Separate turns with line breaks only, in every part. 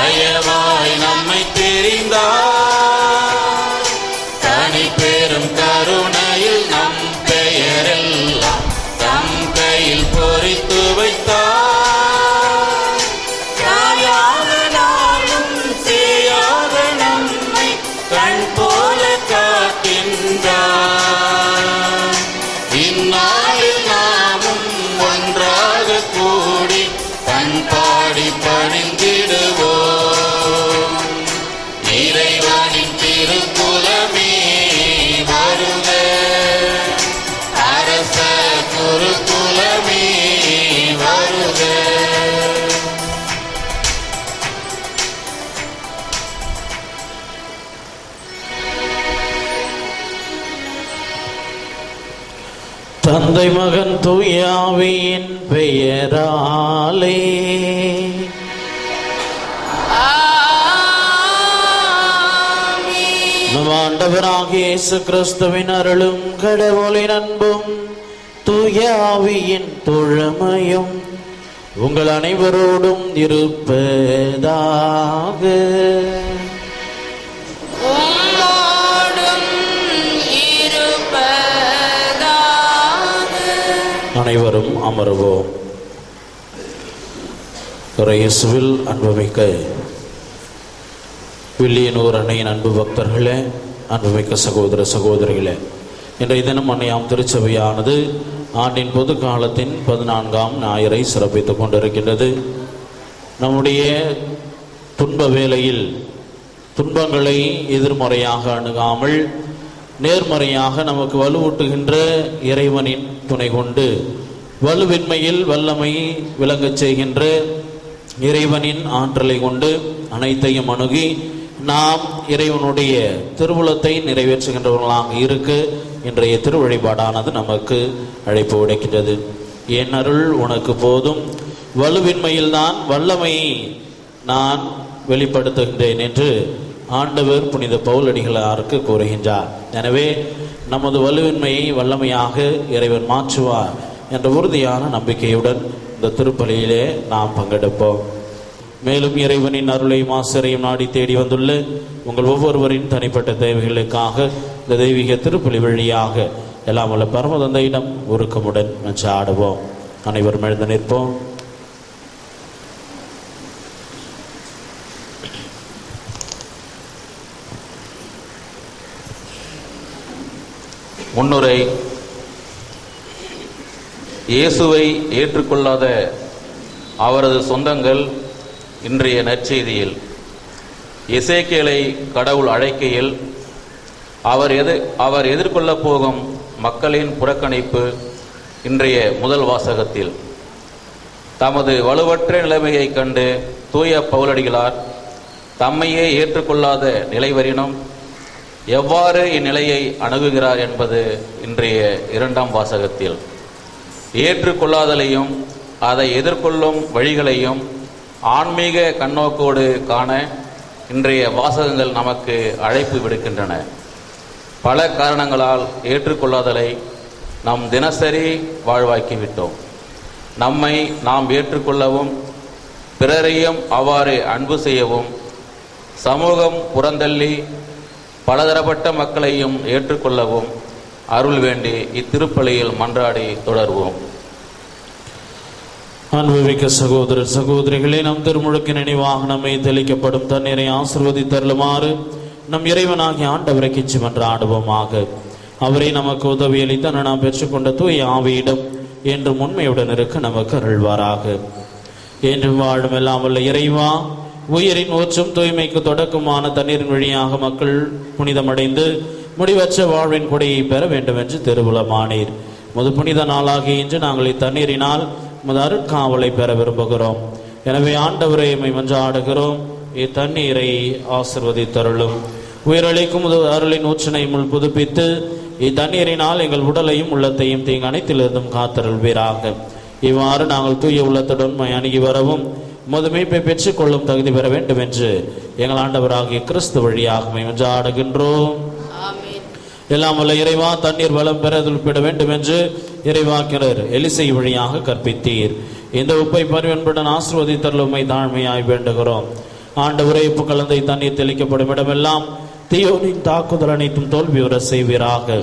தயவாய் நம்மை தெரிந்தார். தனி பெரும் கருணையில் நம் பெயரெல்லாம் தம் கையில் பொறித்து வைத்தார். தாயாக நாளும் சேயாக நம்மை கண் போல காக்கின்றார். இந்நாளில் நாமும் ஒன்றாக கூடி பண்பாடி பணிந்திடுவோம். இறைவனின் திருக்குலமே வருக, அரச குருகுலமே வருக.
தந்தை மகன் தூய ஆவியின் பெயராலே நம் ஆண்டவராகிய இயேசு கிறிஸ்துவின் அருளும் கடவுளின் அன்பும் தூய ஆவியின் தோழமையும் உங்கள் அனைவரோடும் இருப்பதாக. அனைவரும் அமர்வோம். இயேசுவில் அன்புமிக்க வில்லியனூர் அன்னையின் அன்பு பக்தர்களே, அன்புமிக்க சகோதர சகோதரிகளே, இன்றைய தினம் அன்னையாம் திருச்சபையானது ஆண்டின் பொது காலத்தின் 14ஆம் ஞாயிறை சிறப்பித்துக் கொண்டிருக்கின்றது. நம்முடைய துன்ப வேளையில் துன்பங்களை எதிர்மறையாக அணுகாமல் நேர்மறையாக நமக்கு வலுவூட்டுகின்ற இறைவனின் துணை கொண்டு வலுவின்மையில் வல்லமை விளங்கச் செய்கின்ற இறைவனின் ஆற்றலை கொண்டு அனைத்தையும் அணுகி நாம் இறைவனுடைய திருவுளத்தை நிறைவேற்றுகின்றவர்களாக இருக்க இன்றைய திருவழிபாடானது நமக்கு அழைப்பு விடுக்கின்றது. என் அருள் உனக்கு போதும், வலுவின்மையில்தான் வல்லமையை நான் வெளிப்படுத்துகின்றேன் என்று ஆண்டவர் புனித பவுலடிகளாருக்கு கூறுகின்றார். எனவே நமது வலுவின்மையை வல்லமையாக இறைவன் மாற்றுவார் என்ற உறுதியான நம்பிக்கையுடன் இந்த திருப்பலியிலே நாம் பங்கெடுப்போம். மேலும் இறைவனின் அருளையும் ஆசிரியையும் நாடி தேடி வந்துள்ள உங்கள் ஒவ்வொருவரின் தனிப்பட்ட தேவைகளுக்காக இந்த தெய்வீக திருப்பலி வழியாக எல்லாம் உள்ள பரமதந்தையிடம் உருக்கமுடன் மன்றாடுவோம். அனைவரும் எழுந்து நிற்போம்.
முன்னுரை. இயேசுவை ஏற்றுக்கொள்ளாத அவரது சொந்தங்கள் இன்றைய நற்செய்தியில் எசேக்கியேலை கடவுள் அழைக்கையில் அவர் எதிர்கொள்ளப் போகும் மக்களின் புறக்கணிப்பு இன்றைய முதல் வாசகத்தில் தமது வலுவற்ற நிலைமையை கண்டு தூய பவுலடிகளார் தம்மையே ஏற்றுக்கொள்ளாத நிலைவரினும் எவ்வாறு இந்நிலையை அணுகுகிறார் என்பது இன்றைய இரண்டாம் வாசகத்தில் ஏற்றுக்கொள்ளாதலையும் அதை எதிர்கொள்ளும் வழிகளையும் ஆன்மீக கண்ணோக்கோடு காண இன்றைய வாசகங்கள் நமக்கு அழைப்பு விடுக்கின்றன. பல காரணங்களால் ஏற்றுக்கொள்ளாதலை நம் தினசரி வாழ்வாக்கிவிட்டோம். நம்மை நாம் ஏற்றுக்கொள்ளவும் பிறரையும் அவ்வாறு அன்பு செய்யவும் சமூகம் புறந்தள்ளி பலதரப்பட்ட மக்களையும் ஏற்றுக்கொள்ளவும் அருள் வேண்டி இத்திருப்பலியில் மன்றாடி தொடர்வோம்.
அன்புமிக்க சகோதர சகோதரிகளே, நம் திருமுழுக்கு நினைவாக நம்மை தெளிக்கப்படும் தண்ணீரை ஆசீர்வதித்தருளுமாறு நம் இறைவனாகிய ஆண்டவரை கிச்சு மன்றாடுவோமாக. அவரை நமக்கு உதவியளித்த நாம் பெற்றுக்கொண்ட தூய ஆவியிடம் என்று உண்மையுடன் இருக்க நமக்கு அருள்வாராக. என்று வாழும் எல்லாம் வல்ல இறைவா, உயிரின் ஊற்றும் தூய்மைக்கு தொடக்கமான தண்ணீரின் வழியாக மக்கள் புனிதமடைந்து முடிவற்ற வாழ்வின் கொடையை பெற வேண்டும் என்று திருவுளமானீர். முது புனித நாளாகிய இன்று நாங்கள் இத்தண்ணீரினால் முது அருட்காவலை பெற விரும்புகிறோம். எனவே ஆண்டவரை எம்மை மன்றாடுகிறோம், இத்தண்ணீரை ஆசீர்வதித்தருளும். உயிரளிக்கும் அருளின் ஊற்றினை முள் புதுப்பித்து இத்தண்ணீரினால் எங்கள் உடலையும் உள்ளத்தையும் தீங்கு அனைத்திலிருந்தும் காத்தருள்வீராக. இவ்வாறு நாங்கள் தூய உள்ளத்துடன் அணுகி வரவும் முதுமைப்பை பெற்றுக் கொள்ளும் தகுதி பெற வேண்டும் என்று எங்கள் ஆண்டவராகிய கிறிஸ்து வழியாக மன்றாடுகின்றோம். எல்லாம் வல்ல இறைவா, தண்ணீர் வளம் பெற துள்ளிட வேண்டும் என்று இறைவாக்கினர் எலிசை வழியாக கற்பித்தீர். இந்த உப்பை பரிவன்புடன் ஆசீர்வதித்தருளுமை தாழ்மையாய் வேண்டுகிறோம். ஆண்டவரே, உப்பு கலந்த தண்ணீர் தெளிக்கப்படும் இடமெல்லாம் தீயோனின் தாக்குதல் அனைத்தும் தோல்வியுற செய்வீராக.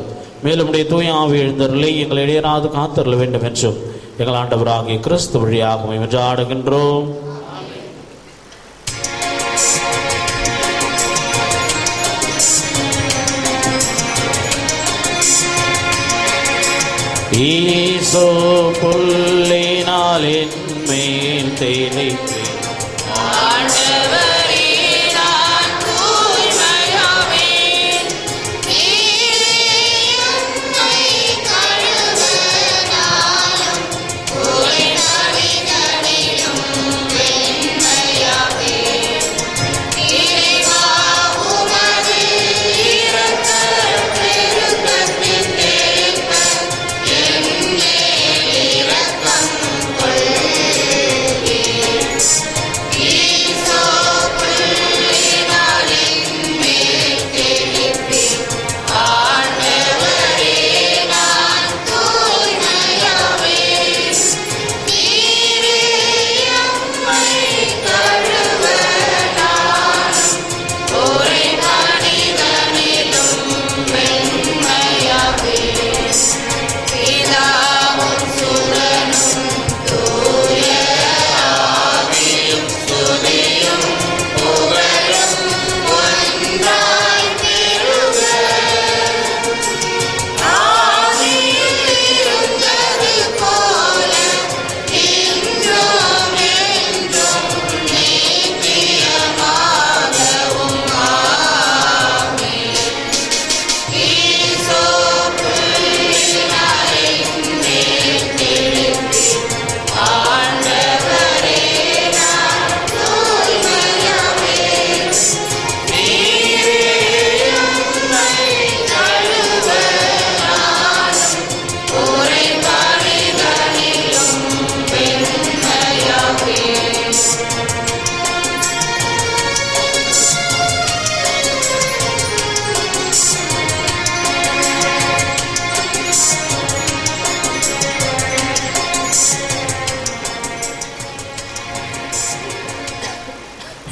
மேலும் உடைய தூய ஆவி எழுந்தருளை எங்கள் இடையராது காத்தருள வேண்டும் என்றும் எங்கள் ஆண்டவராகிய கிறிஸ்து வழியாக என்று ஆடுகின்றோம். ஈசோ புல்லினால் என் மேல் தேய்த்து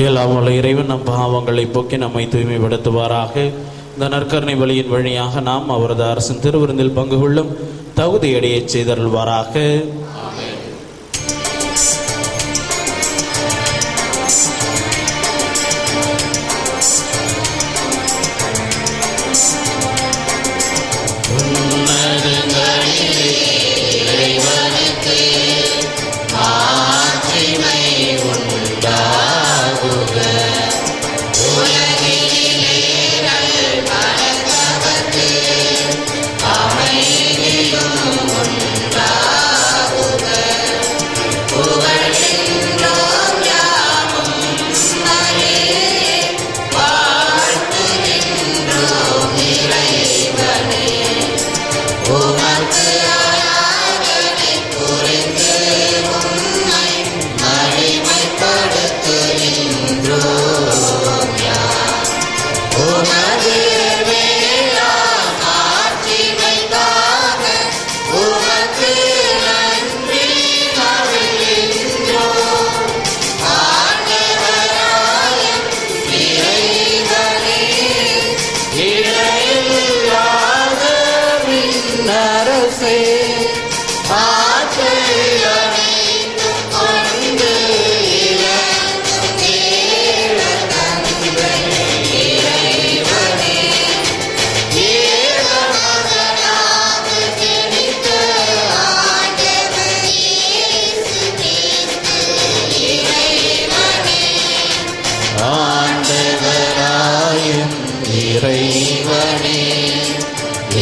எல்லாம் வல்ல இறைவன் நம் பாவங்களை போக்கி நம்மை தூய்மைப்படுத்துவாராக. இந்த நற்கருணை வழியின் வழியாக நாம் அவரது அரசின் திருவிருந்தில் பங்கு கொள்ளும் தகுதியடைய செய்தருள்வாராக.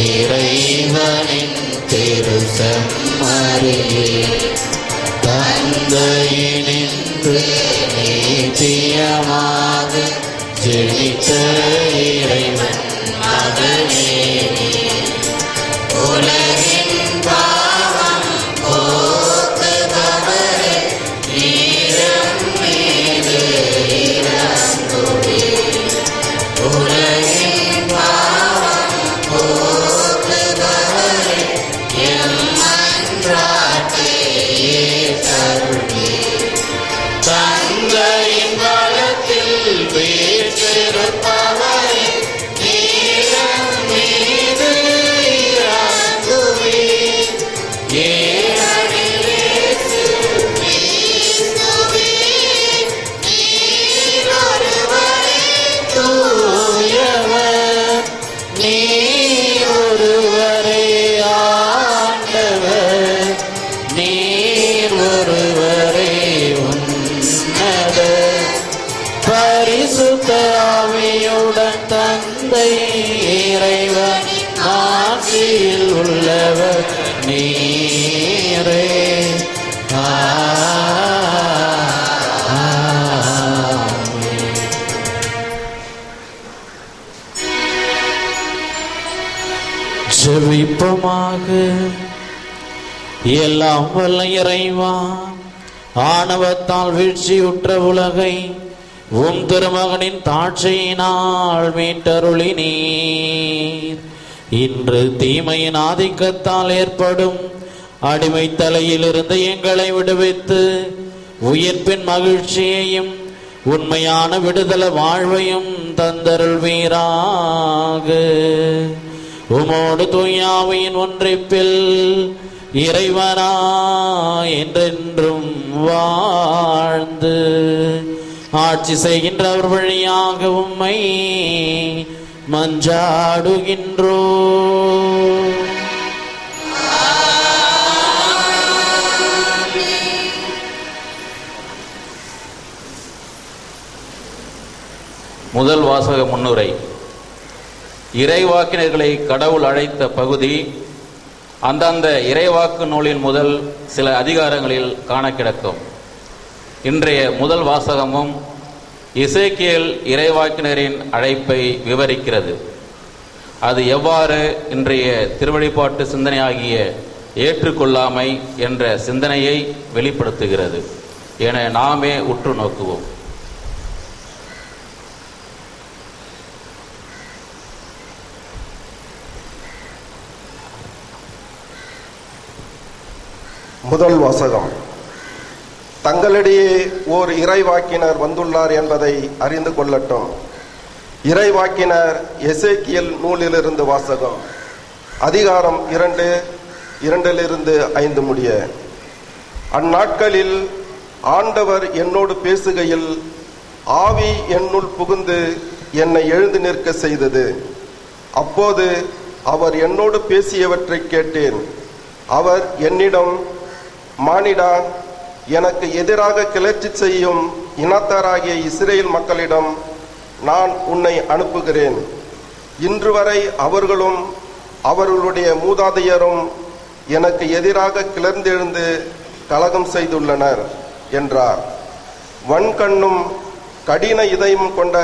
இறைவனின் திருசம்மறியே தந்தையினின்று நீதியமாக ஜெனித்த இறைவன் மகனே, உலகின் பாவம் போக்குபவரே, நீரம் மீது இறங்குவே. உலகின் பாவம் போக்குபவரே, எம்மன்றாட்டை ஏற்றருளே. தந்தையின் வலத்தில்
பரிசுத்த ஆவியுடன் தந்தை இறைவன் ஆட்சியில் உள்ளவர் நீரே. ஜெபிப்போமாக. எல்லாம் வல்ல இறைவா, ஆணவத்தால் வீழ்ச்சியுற்ற உலகை உம் திருமகனின் தாட்சியினால் மீட்டருளினீர். இன்று தீமையின் ஆதிக்கத்தால் ஏற்படும் அடிமைத்தலையிலிருந்து எங்களை விடுவித்து உயிர்ப்பின் மகிழ்ச்சியையும் உண்மையான விடுதலை வாழ்வையும் தந்தருள்வீராக. உமோடு தூயாவின் ஒன்றிப்பில் இறைவனா என்றென்றும் வாழ்ந்து ஆட்சி செய்கின்றவர் வழியாக உம்மை மன்றாடுகின்றோ.
முதல் வாசக முன்னுரை. இறைவாக்கினர்களை கடவுள் அழைத்த பகுதி அந்தந்த இறைவாக்கு நூலின் முதல் சில அதிகாரங்களில் காண கிடக்கும். இன்றைய முதல் வாசகமும் எசேக்கியேல் இறைவாக்கினரின் அழைப்பை விவரிக்கிறது. அது எவ்வாறு இன்றைய திருவழிபாட்டு சிந்தனையாகிய ஏற்றுக்கொள்ளாமை என்ற சிந்தனையை வெளிப்படுத்துகிறது என நாமே உற்று நோக்குவோம்.
முதல் வாசகம். தங்களிடையே ஓர் இறைவாக்கினர் வந்துள்ளார் என்பதை அறிந்து கொள்ளட்டும். இறைவாக்கினர் எசேக்கியேல் நூலிலிருந்து வாசகம். அதிகாரம் 2:2 முடிய. அந்நாட்களில் ஆண்டவர் என்னோடு பேசுகையில் ஆவி என்னுள் புகுந்து என்னை எழுந்து நிற்க செய்தது. அப்போது அவர் என்னோடு பேசியவற்றை கேட்டேன். அவர் என்னிடம், மானிடா, எனக்கு எதிராக கிளர்ச்சி செய்யும் இனத்தாராகிய இஸ்ரேல் மக்களிடம் நான் உன்னை அனுப்புகிறேன். இன்று வரை அவர்களும் அவர்களுடைய மூதாதையரும் எனக்கு எதிராக கிளர்ந்தெழுந்து கலகம் செய்துள்ளனர் என்றார். வன்கண்ணும் கடின இதயம் கொண்ட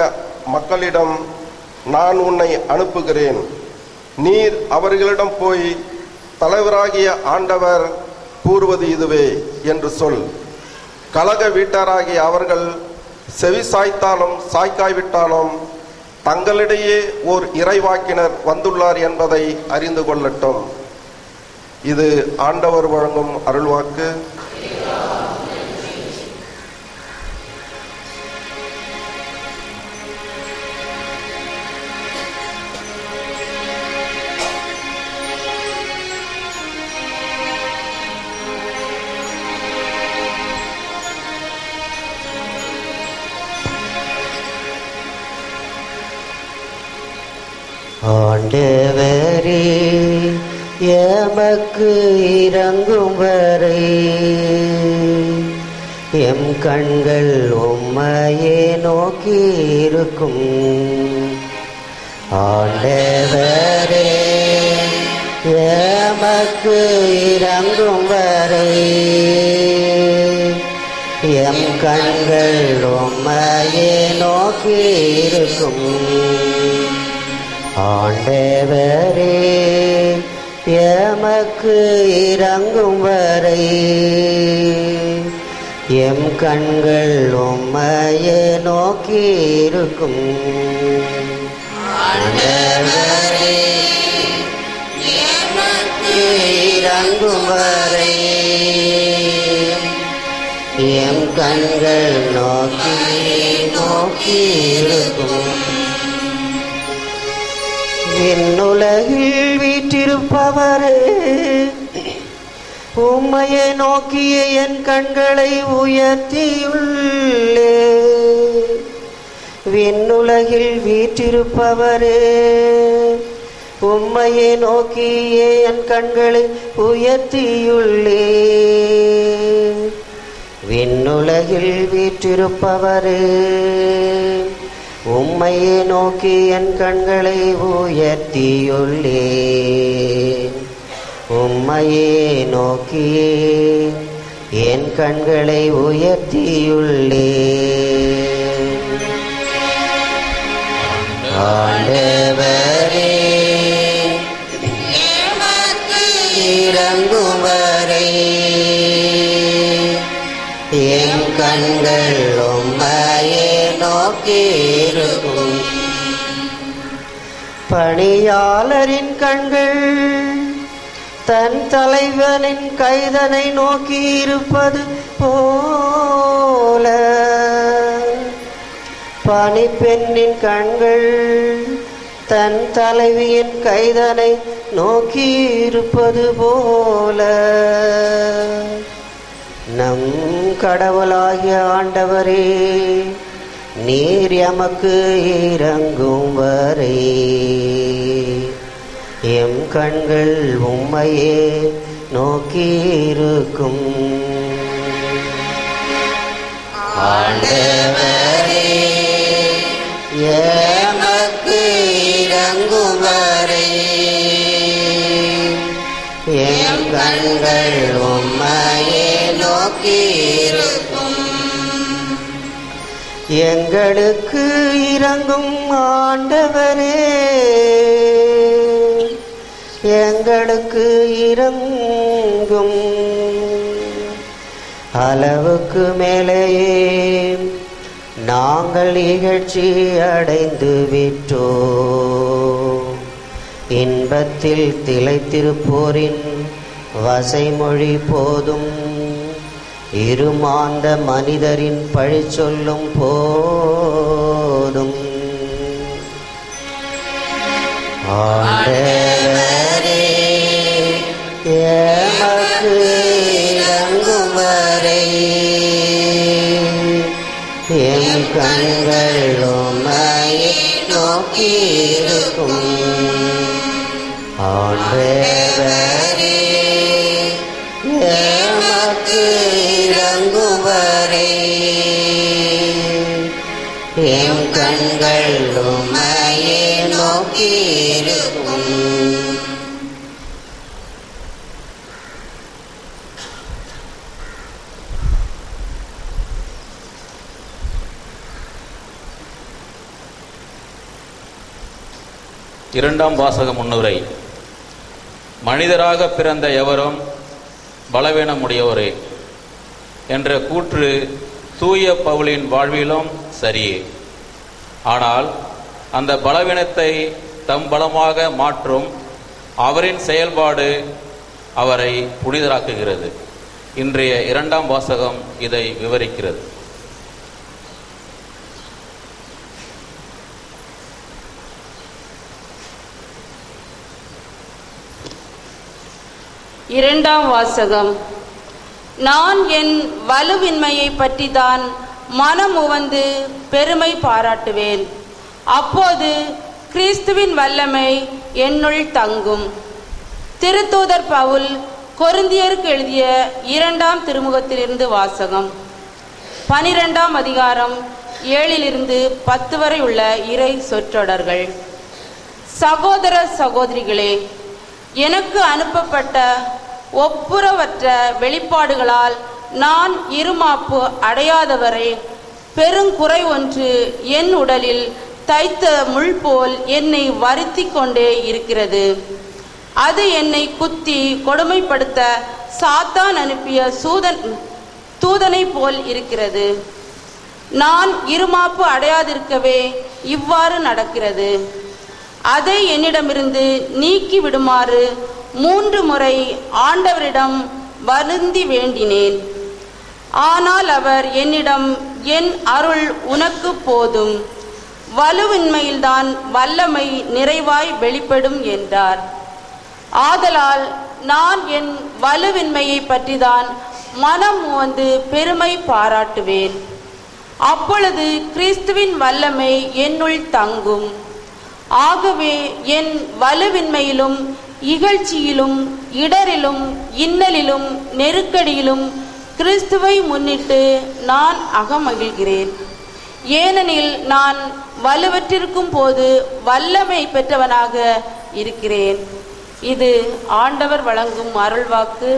மக்களிடம் நான் உன்னை அனுப்புகிறேன். நீர் அவர்களிடம் போய், தலைவராகிய ஆண்டவர் கூறுவது இதுவே என்று சொல். கலக வீட்டாராகிய அவர்கள் செவி சாய்த்தாலும் சாய்க்காய்விட்டாலும் தங்களிடையே ஓர் இறைவாக்கினர் வந்துள்ளார் என்பதை அறிந்து கொள்ளட்டும். இது ஆண்டவர் வழங்கும் அருள்வாக்கு.
ஆண்டவரே, எமக்கு இரங்கும் வரை எம் கண்கள் உம்மையே நோக்கி இருக்கும். ஆண்டவரே, எமக்கு இரங்கும் வரை எம் கண்கள் உம்மையே நோக்கி இருக்கும். ஆண்டவரே, எமக்கு இரங்கும் வரை எம் கண்கள் உம்மையே நோக்கி இருக்கும். ஆண்டவரே, எமக்கு இரங்கும் வரை எம் கண்கள் நோக்கி இருக்கும். விண்ணுலகில் வீற்றிருப்பவரே, உம்மையை நோக்கிய என் கண்களை உயர்த்தியுள்ளே. விண்ணுலகில் வீற்றிருப்பவரே, உம்மையை நோக்கிய என் கண்களை உயர்த்தியுள்ளே. விண்ணுலகில் வீற்றிருப்பவரே, உம்மையே நோக்கி என் கண்களை உயர்த்தியுள்ளேன். உம்மையே நோக்கி என் கண்களை உயர்த்தியுள்ளேன். ஆண்டவரே
எமக்கு
இறங்கும் வரை என் கண்கள் உம்மையே நோக்கி இருக்கும். பணியாளரின் கண்கள் தன் தலைவனின் கைதனை நோக்கி இருப்பது போல பணிப்பெண்ணின் கண்கள் தன் தலைவியின் கைதனை நோக்கி இருப்பது போல நம் கடவுளாகிய ஆண்டவரே, நீர் எமக்கு இறங்கும் வரை எம் கண்கள் உம்மையே நோக்கியிருக்கும். ஆண்டவரே, எமக்கு இறங்கும் வரை எம் கண்கள் உம்மையே நோக்கியிருக்கும். எங்களுக்கு இறங்கும் ஆண்டவரே, எங்களுக்கு இறங்கும். அளவுக்கு மேலேயே நாங்கள் இகழ்ச்சி அடைந்து விட்டோம். இன்பத்தில் திளைத்திருப்போரின் வசைமொழி போதும், இருமாந்த மனிதரின் பழி சொல்லும் போதும். ஆண்டவரே, எமக்கு இறங்கும் வரை எம் கண்கள் உம்மையே நோக்கியிருக்கும். ஆண்டவரே, எமக்கு இறங்கும் வரை எம் கண்கள் உம்மையே நோக்கியிருக்கும்.
இரண்டாம் வாசக முன்னுரை. மனிதராக பிறந்த எவரும் பலவீனமுடையோரே என்ற கூற்று தூய பவுலின் வாழ்விலும் சரியே. ஆனால் அந்த பலவீனத்தை தம் பலமாக மாற்றும் அவரின் செயல்பாடு அவரை புனிதராக்குகிறது. இன்றைய இரண்டாம் வாசகம் இதை விவரிக்கிறது.
இரண்டாம் வாசகம். நான் என் வலுவின்மையை பற்றி தான் மனம் உவந்து பெருமை பாராட்டுவேன். அப்போது கிறிஸ்துவின் வல்லமை என்னுள் தங்கும். திருத்தூதர் பவுல் கொரிந்தியருக்கு எழுதிய 2ஆம் திருமுகத்திலிருந்து வாசகம். 12ஆம் அதிகாரம் 7 - 10 வரை உள்ள இறை சொற்றொடர்கள். சகோதர சகோதரிகளே, எனக்கு அனுப்பப்பட்ட ஒப்புரவற்ற வெளிப்பாடுகளால் நான் இருமாப்பு அடையாதவரை பெருங்குறை ஒன்று என் உடலில் தைத்த முள் போல் என்னை வருத்தி கொண்டே இருக்கிறது. அது என்னை குத்தி கொடுமைப்படுத்த சாத்தான் அனுப்பிய தூதனை போல் இருக்கிறது. நான் இருமாப்பு அடையாதிருக்கவே இவ்வாறு நடக்கிறது. அதை என்னிடமிருந்து நீக்கி விடுமாறு 3 முறை ஆண்டவரிடம் வருந்தி வேண்டினேன். ஆனால் அவர் என்னிடம், என் அருள் உனக்கு போதும், வலுவின்மையில்தான் வல்லமை நிறைவாய் வெளிப்படும் என்றார். ஆதலால் நான் என் வலுவின்மையை பற்றிதான் மனம் உவந்து பெருமை பாராட்டுவேன். அப்பொழுது கிறிஸ்துவின் வல்லமை என்னுள் தங்கும். ஆகவே என் வலுவின்மையிலும் இகழ்ச்சியிலும் இடரிலும் இன்னலிலும் நெருக்கடியிலும் கிறிஸ்துவை முன்னிட்டு நான் அகமகிழ்கிறேன். ஏனெனில் நான் வலுவற்றிருக்கும் போது வல்லமை பெற்றவனாக இருக்கிறேன். இது ஆண்டவர் வழங்கும் அருள்வாக்கு.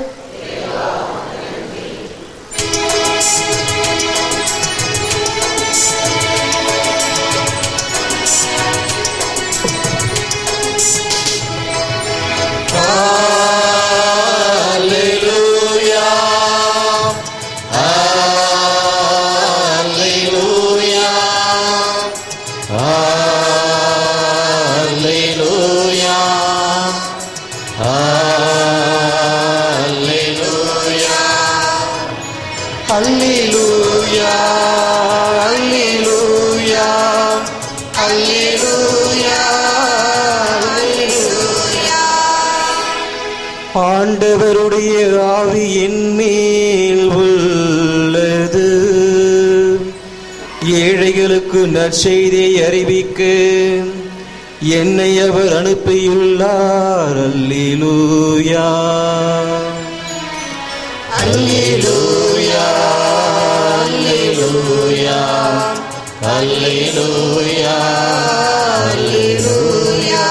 ஆண்டவருடைய ஆவி என் மேல் உள்ளது. ஏழைகளுக்கு நற்செய்தியை அறிவிக்க என்னை அவர் அனுப்பியுள்ளார். அல்லேலூயா அல்லேலூயா அல்லேலூயா அல்லேலூயா அல்லேலூயா.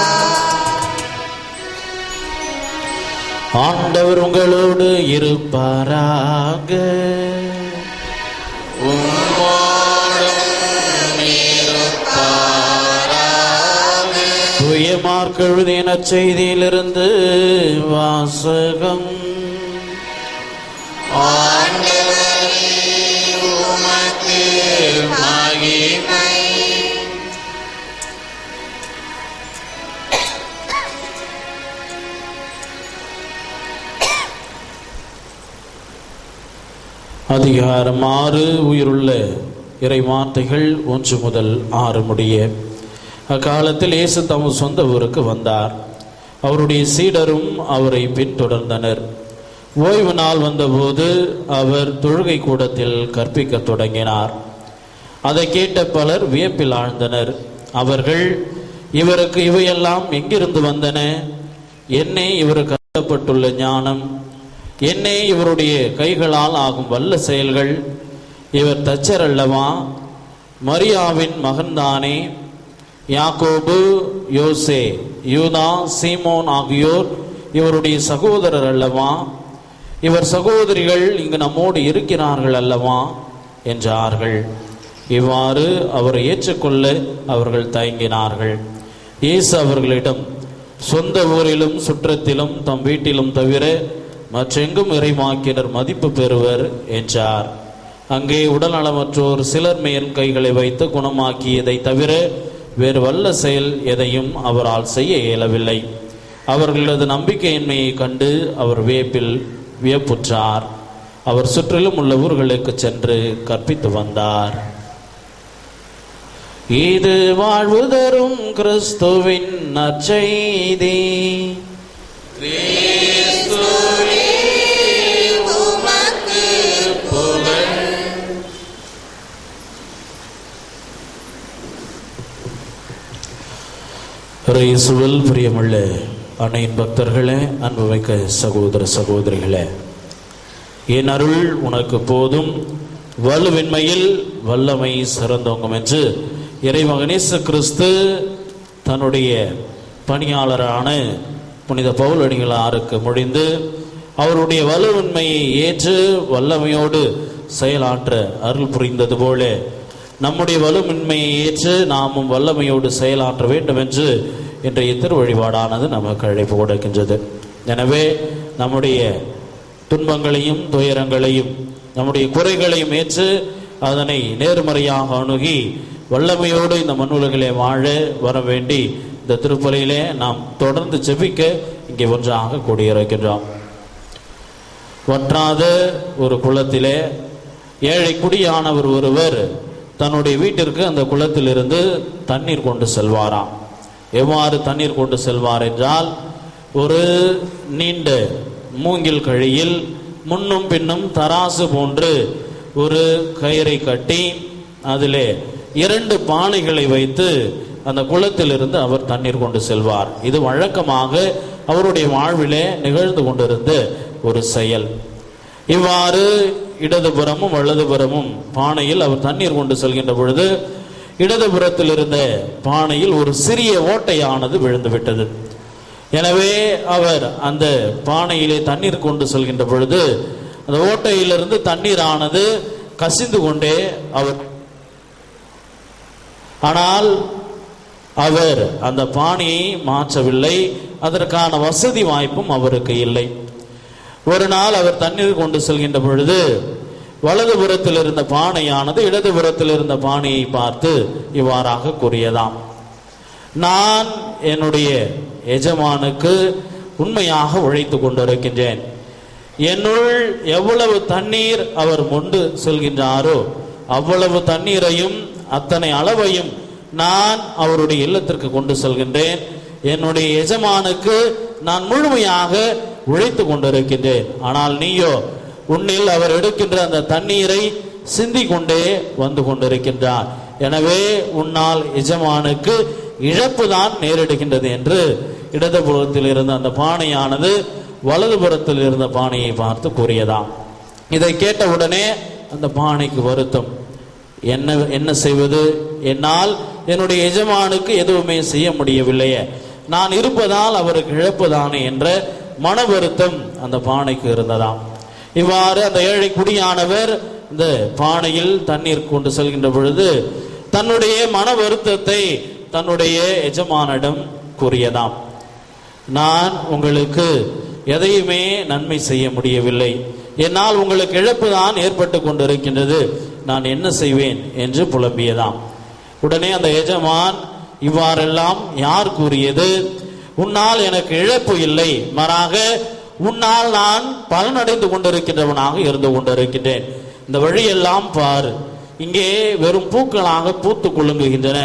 ஆண்டவர் உங்களோடு இருப்பாராக. தூய மார்க் எழுதிய நற்செய்தியிலிருந்து வாசகம். அதிகாரம் 6. உயிருள்ள இறை வார்த்தைகள் 1 முதல் 6 முடிய. அக்காலத்தில் இயேசு தமது சொந்த ஊருக்கு வந்தார். அவருடைய சீடரும் அவரை பின்தொடர்ந்தனர். ஓய்வு நாள் வந்தபோது அவர் தொழுகை கூடத்தில் கற்பிக்க தொடங்கினார். அதை கேட்ட பலர் வியப்பில் ஆழ்ந்தனர். அவர்கள், இவருக்கு இவையெல்லாம் எங்கிருந்து வந்தன? என்னே இவருக்கு அருளப்பட்டுள்ள ஞானம்? என்னே இவருடைய கைகளால் ஆகும் வல்ல செயல்கள்? இவர் தச்சர் அல்லவா? மரியாவின் மகன்தானே? யாக்கோபு, யோசே, யூதா, சீமோன் ஆகியோர் இவருடைய சகோதரர் அல்லவா? இவர் சகோதரிகள் இங்கு நம்மோடு இருக்கிறார்கள் அல்லவா என்றார்கள். இவ்வாறு அவரை ஏற்றுக்கொள்ள அவர்கள் தயங்கினார்கள். இயேசு அவர்களிடம், சொந்த ஊரிலும் சுற்றத்திலும் தம் வீட்டிலும் தவிர மற்றெங்கும் இறைவாக்கினர் மதிப்பு பெறுவர் என்றார். அங்கே உடல்நலமற்றோர் சிலர் மேல் கைகளை வைத்து குணமாக்கியதை தவிர வேறு வல்ல செயல் எதையும் அவரால் செய்ய இயலவில்லை. அவர்களது நம்பிக்கையின்மையை கண்டு அவர் வியப்புற்றார். அவர் சுற்றிலும் உள்ள ஊர்களுக்கு சென்று கற்பித்து வந்தார். இது வாழ்வு தரும் கிறிஸ்துவின் நற்செய்தி. இயேசுவில் பிரியமுள்ள அன்னையின் பக்தர்களே, அன்புமிக்க சகோதர சகோதரிகளே, என் அருள் உனக்கு போதும், வலுவின்மையில் வல்லமை சிறந்தோங்கும் என்று இறைமகன் இயேசு கிறிஸ்து தன்னுடைய பணியாளரான புனித பவுலடிகளாருக்கு மொழிந்து அவருடைய வலுவின்மையை ஏற்று வல்லமையோடு செயலாற்ற அருள் புரிந்தது போல நம்முடைய வலுவின்மையை ஏற்று நாமும் வல்லமையோடு செயலாற்ற வேண்டும் என்று இன்றைய திருவழிபாடானது நமக்கு அழைப்பு கொடுக்கின்றது. எனவே நம்முடைய துன்பங்களையும் துயரங்களையும் நம்முடைய குறைகளையும் ஏற்று அதனை நேர்மறையாக அணுகி வல்லமையோடு இந்த மண்ணுலகிலே வாழ வர வேண்டி இந்த திருப்பலியிலே நாம் தொடர்ந்து செபிக்க இங்கே ஒன்றாக கூடியிருக்கின்றோம். வற்றாத ஒரு குளத்திலே ஏழை குடியானவர் ஒருவர் தன்னுடைய வீட்டிற்கு அந்த குளத்திலிருந்து தண்ணீர் கொண்டு செல்வாராம். எவ்வாறு தண்ணீர் கொண்டு செல்வார் என்றால், ஒரு நீண்ட மூங்கில் கழியில் முன்னும் பின்னும் தராசு போன்று ஒரு கயிறை கட்டி அதிலே 2 பானைகளை வைத்து அந்த குளத்திலிருந்து அவர் தண்ணீர் கொண்டு செல்வார். இது வழக்கமாக அவருடைய வாழ்விலே நிகழ்ந்து கொண்டிருந்த ஒரு செயல். இவ்வாறு இடதுபுறமும் வலதுபுறமும் பானையில் அவர் தண்ணீர் கொண்டு செல்கின்ற பொழுது இடதுபுறத்தில் இருந்த பானையில் ஒரு சிறிய ஓட்டையானது விழுந்து விட்டது. எனவே அவர் அந்த பானையிலே தண்ணீர் கொண்டு செல்கின்ற பொழுது அந்த ஓட்டையிலிருந்து தண்ணீரானது கசிந்து கொண்டே ஆனால் அவர் அந்த பானையை மாற்றவில்லை. அதற்கான வசதி வாய்ப்பும் அவருக்கு இல்லை. ஒரு நாள் அவர் தண்ணீர் கொண்டு செல்கின்ற பொழுது வலதுபுறத்தில் இருந்த பானையானது இடதுபுறத்தில் இருந்த பானையை பார்த்து இவ்வாறாக கூறியதாம், நான் என்னுடைய எஜமானுக்கு உண்மையாக உழைத்து கொண்டிருக்கின்றேன். என்னுள் எவ்வளவு தண்ணீர் அவர் மொண்டு செல்கின்றாரோ அவ்வளவு தண்ணீரையும் அத்தனை அளவையும் நான் அவருடைய இல்லத்திற்கு கொண்டு செல்கின்றேன். என்னுடைய எஜமானுக்கு நான் முழுமையாக உழைத்து கொண்டிருக்கின்றேன். ஆனால் நீயோ உன்னில் அவர் எடுக்கின்ற அந்த தண்ணீரை சிந்தி கொண்டே வந்து கொண்டிருக்கின்றார். எனவே உன்னால் எஜமானுக்கு இழப்பு தான் நேரிடுகின்றது என்று இடதுபுறத்தில் இருந்த அந்த பானையானது வலதுபுறத்தில் இருந்த பானையை பார்த்து கூறியதாம். இதை கேட்டவுடனே அந்த பானைக்கு வருத்தம், என்ன செய்வது, என்னால் என்னுடைய எஜமானுக்கு எதுவுமே செய்ய முடியவில்லையே, நான் இருப்பதால் அவருக்கு இழப்புதானே என்ற மன வருத்தம் அந்த பானைக்கு இருந்ததாம். இவ்வாறு அந்த ஏழை குடியானவர் இந்த பானையில் தண்ணீர் கொண்டு செல்கின்ற பொழுது தன்னுடைய மன வருத்தத்தை தன்னுடைய எஜமானிடம் கூறியதாம், நான் உங்களுக்கு எதையுமே நன்மை செய்ய முடியவில்லை, என்னால் உங்களுக்கு இழப்பு தான் ஏற்பட்டு கொண்டிருக்கின்றது, நான் என்ன செய்வேன் என்று புலம்பியதாம். உடனே அந்த எஜமான், இவ்வாறெல்லாம் யார் கூறியது, உன்னால் எனக்கு இழப்பு இல்லை, மாறாக உன்னால் நான் பலனடைந்து கொண்டிருக்கின்றவனாக இருந்து கொண்டிருக்கின்றேன். இந்த வழியெல்லாம் பார், இங்கே வெறும் பூக்களாக பூத்து குலுங்குகின்றன.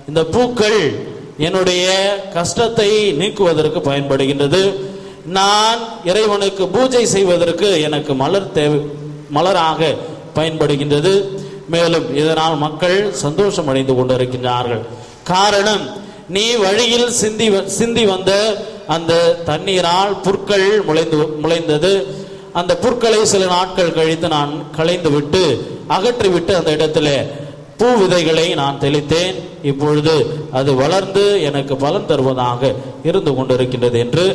இந்த பூக்கள் என்னுடைய கஷ்டத்தை நீக்குவதற்கு பயன்படுகின்றது. நான் இறைவனுக்கு பூஜை செய்வதற்கு எனக்கு மலராக பயன்படுகின்றது. மேலும் இதனால் மக்கள் சந்தோஷம் அடைந்து கொண்டிருக்கின்றார்கள். காரணம், நீ வழியில் சிந்தி வந்த அந்த தண்ணீரால் புற்கள் முளைந்தது. அந்த புற்களை சில நாட்கள் கழித்து நான் களைந்து விட்டு அகற்றிவிட்டு அந்த இடத்துல பூ விதைகளை நான் தெளித்தேன். இப்பொழுது அது வளர்ந்து எனக்கு பலன் தருவதாக இருந்து கொண்டிருக்கின்றது என்று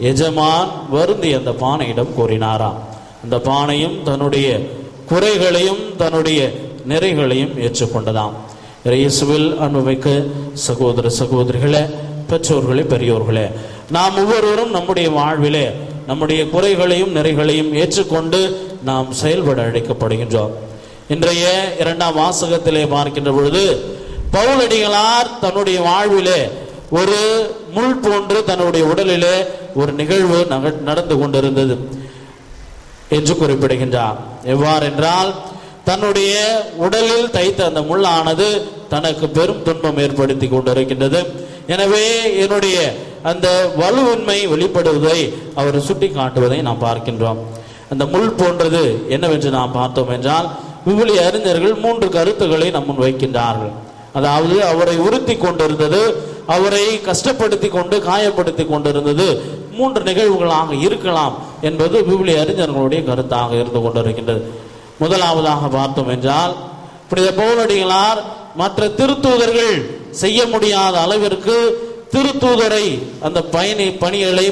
எஜமான் வருந்தி அந்த பானையிடம் கூறினாராம். அந்த பானையும் தன்னுடைய குறைகளையும் தன்னுடைய நிறைகளையும் ஏற்றுக்கொண்டதாம். இயேசுவில் அன்புமிக்க சகோதர சகோதரிகளே, பெற்றோர்களே, பெரியோர்களே, நாம் ஒவ்வொருவரும் நம்முடைய வாழ்விலே நம்முடைய குறைகளையும் நிறைகளையும் ஏற்றுக்கொண்டு நாம் செயல்பட அழைக்கப்படுகின்றோம். இன்றைய 2ஆம் வாசகத்திலே பார்க்கின்ற பொழுது பவுலடிகளார் தன்னுடைய வாழ்விலே ஒரு முள் போன்று தன்னுடைய உடலிலே ஒரு நிகழ்வு நடந்து கொண்டிருந்தது என்று குறிப்பிடுகின்றார். எவ்வாறென்றால், தன்னுடைய உடலில் தைத்த அந்த முள்ளானது தனக்கு பெரும் துன்பம் ஏற்படுத்தி கொண்டிருக்கின்றது. எனவே என்னுடைய அந்த வலுவின்மை வெளிப்படுவதை அவர் சுட்டி காட்டுவதை நாம் பார்க்கின்றோம். அந்த முள் போன்றது என்னவென்று நாம் பார்த்தோம் என்றால், விவிலிய அறிஞர்கள் 3 கருத்துக்களை நம்ம வைக்கின்றார்கள். அதாவது, அவரை உறுத்தி கொண்டிருந்தது, அவரை கஷ்டப்படுத்தி கொண்டு காயப்படுத்தி கொண்டிருந்தது 3 நிகழ்வுகளாக இருக்கலாம் என்பது விவிலிய அறிஞர்களுடைய கருத்தாக இருந்து கொண்டிருக்கின்றது. முதலாவதாக பார்த்தோம் என்றால், புனித பவுலடிகளார் மற்ற திருத்தூதர்கள் செய்ய முடியாத அளவிற்கு திருத்தூதரை அந்த பணிகளை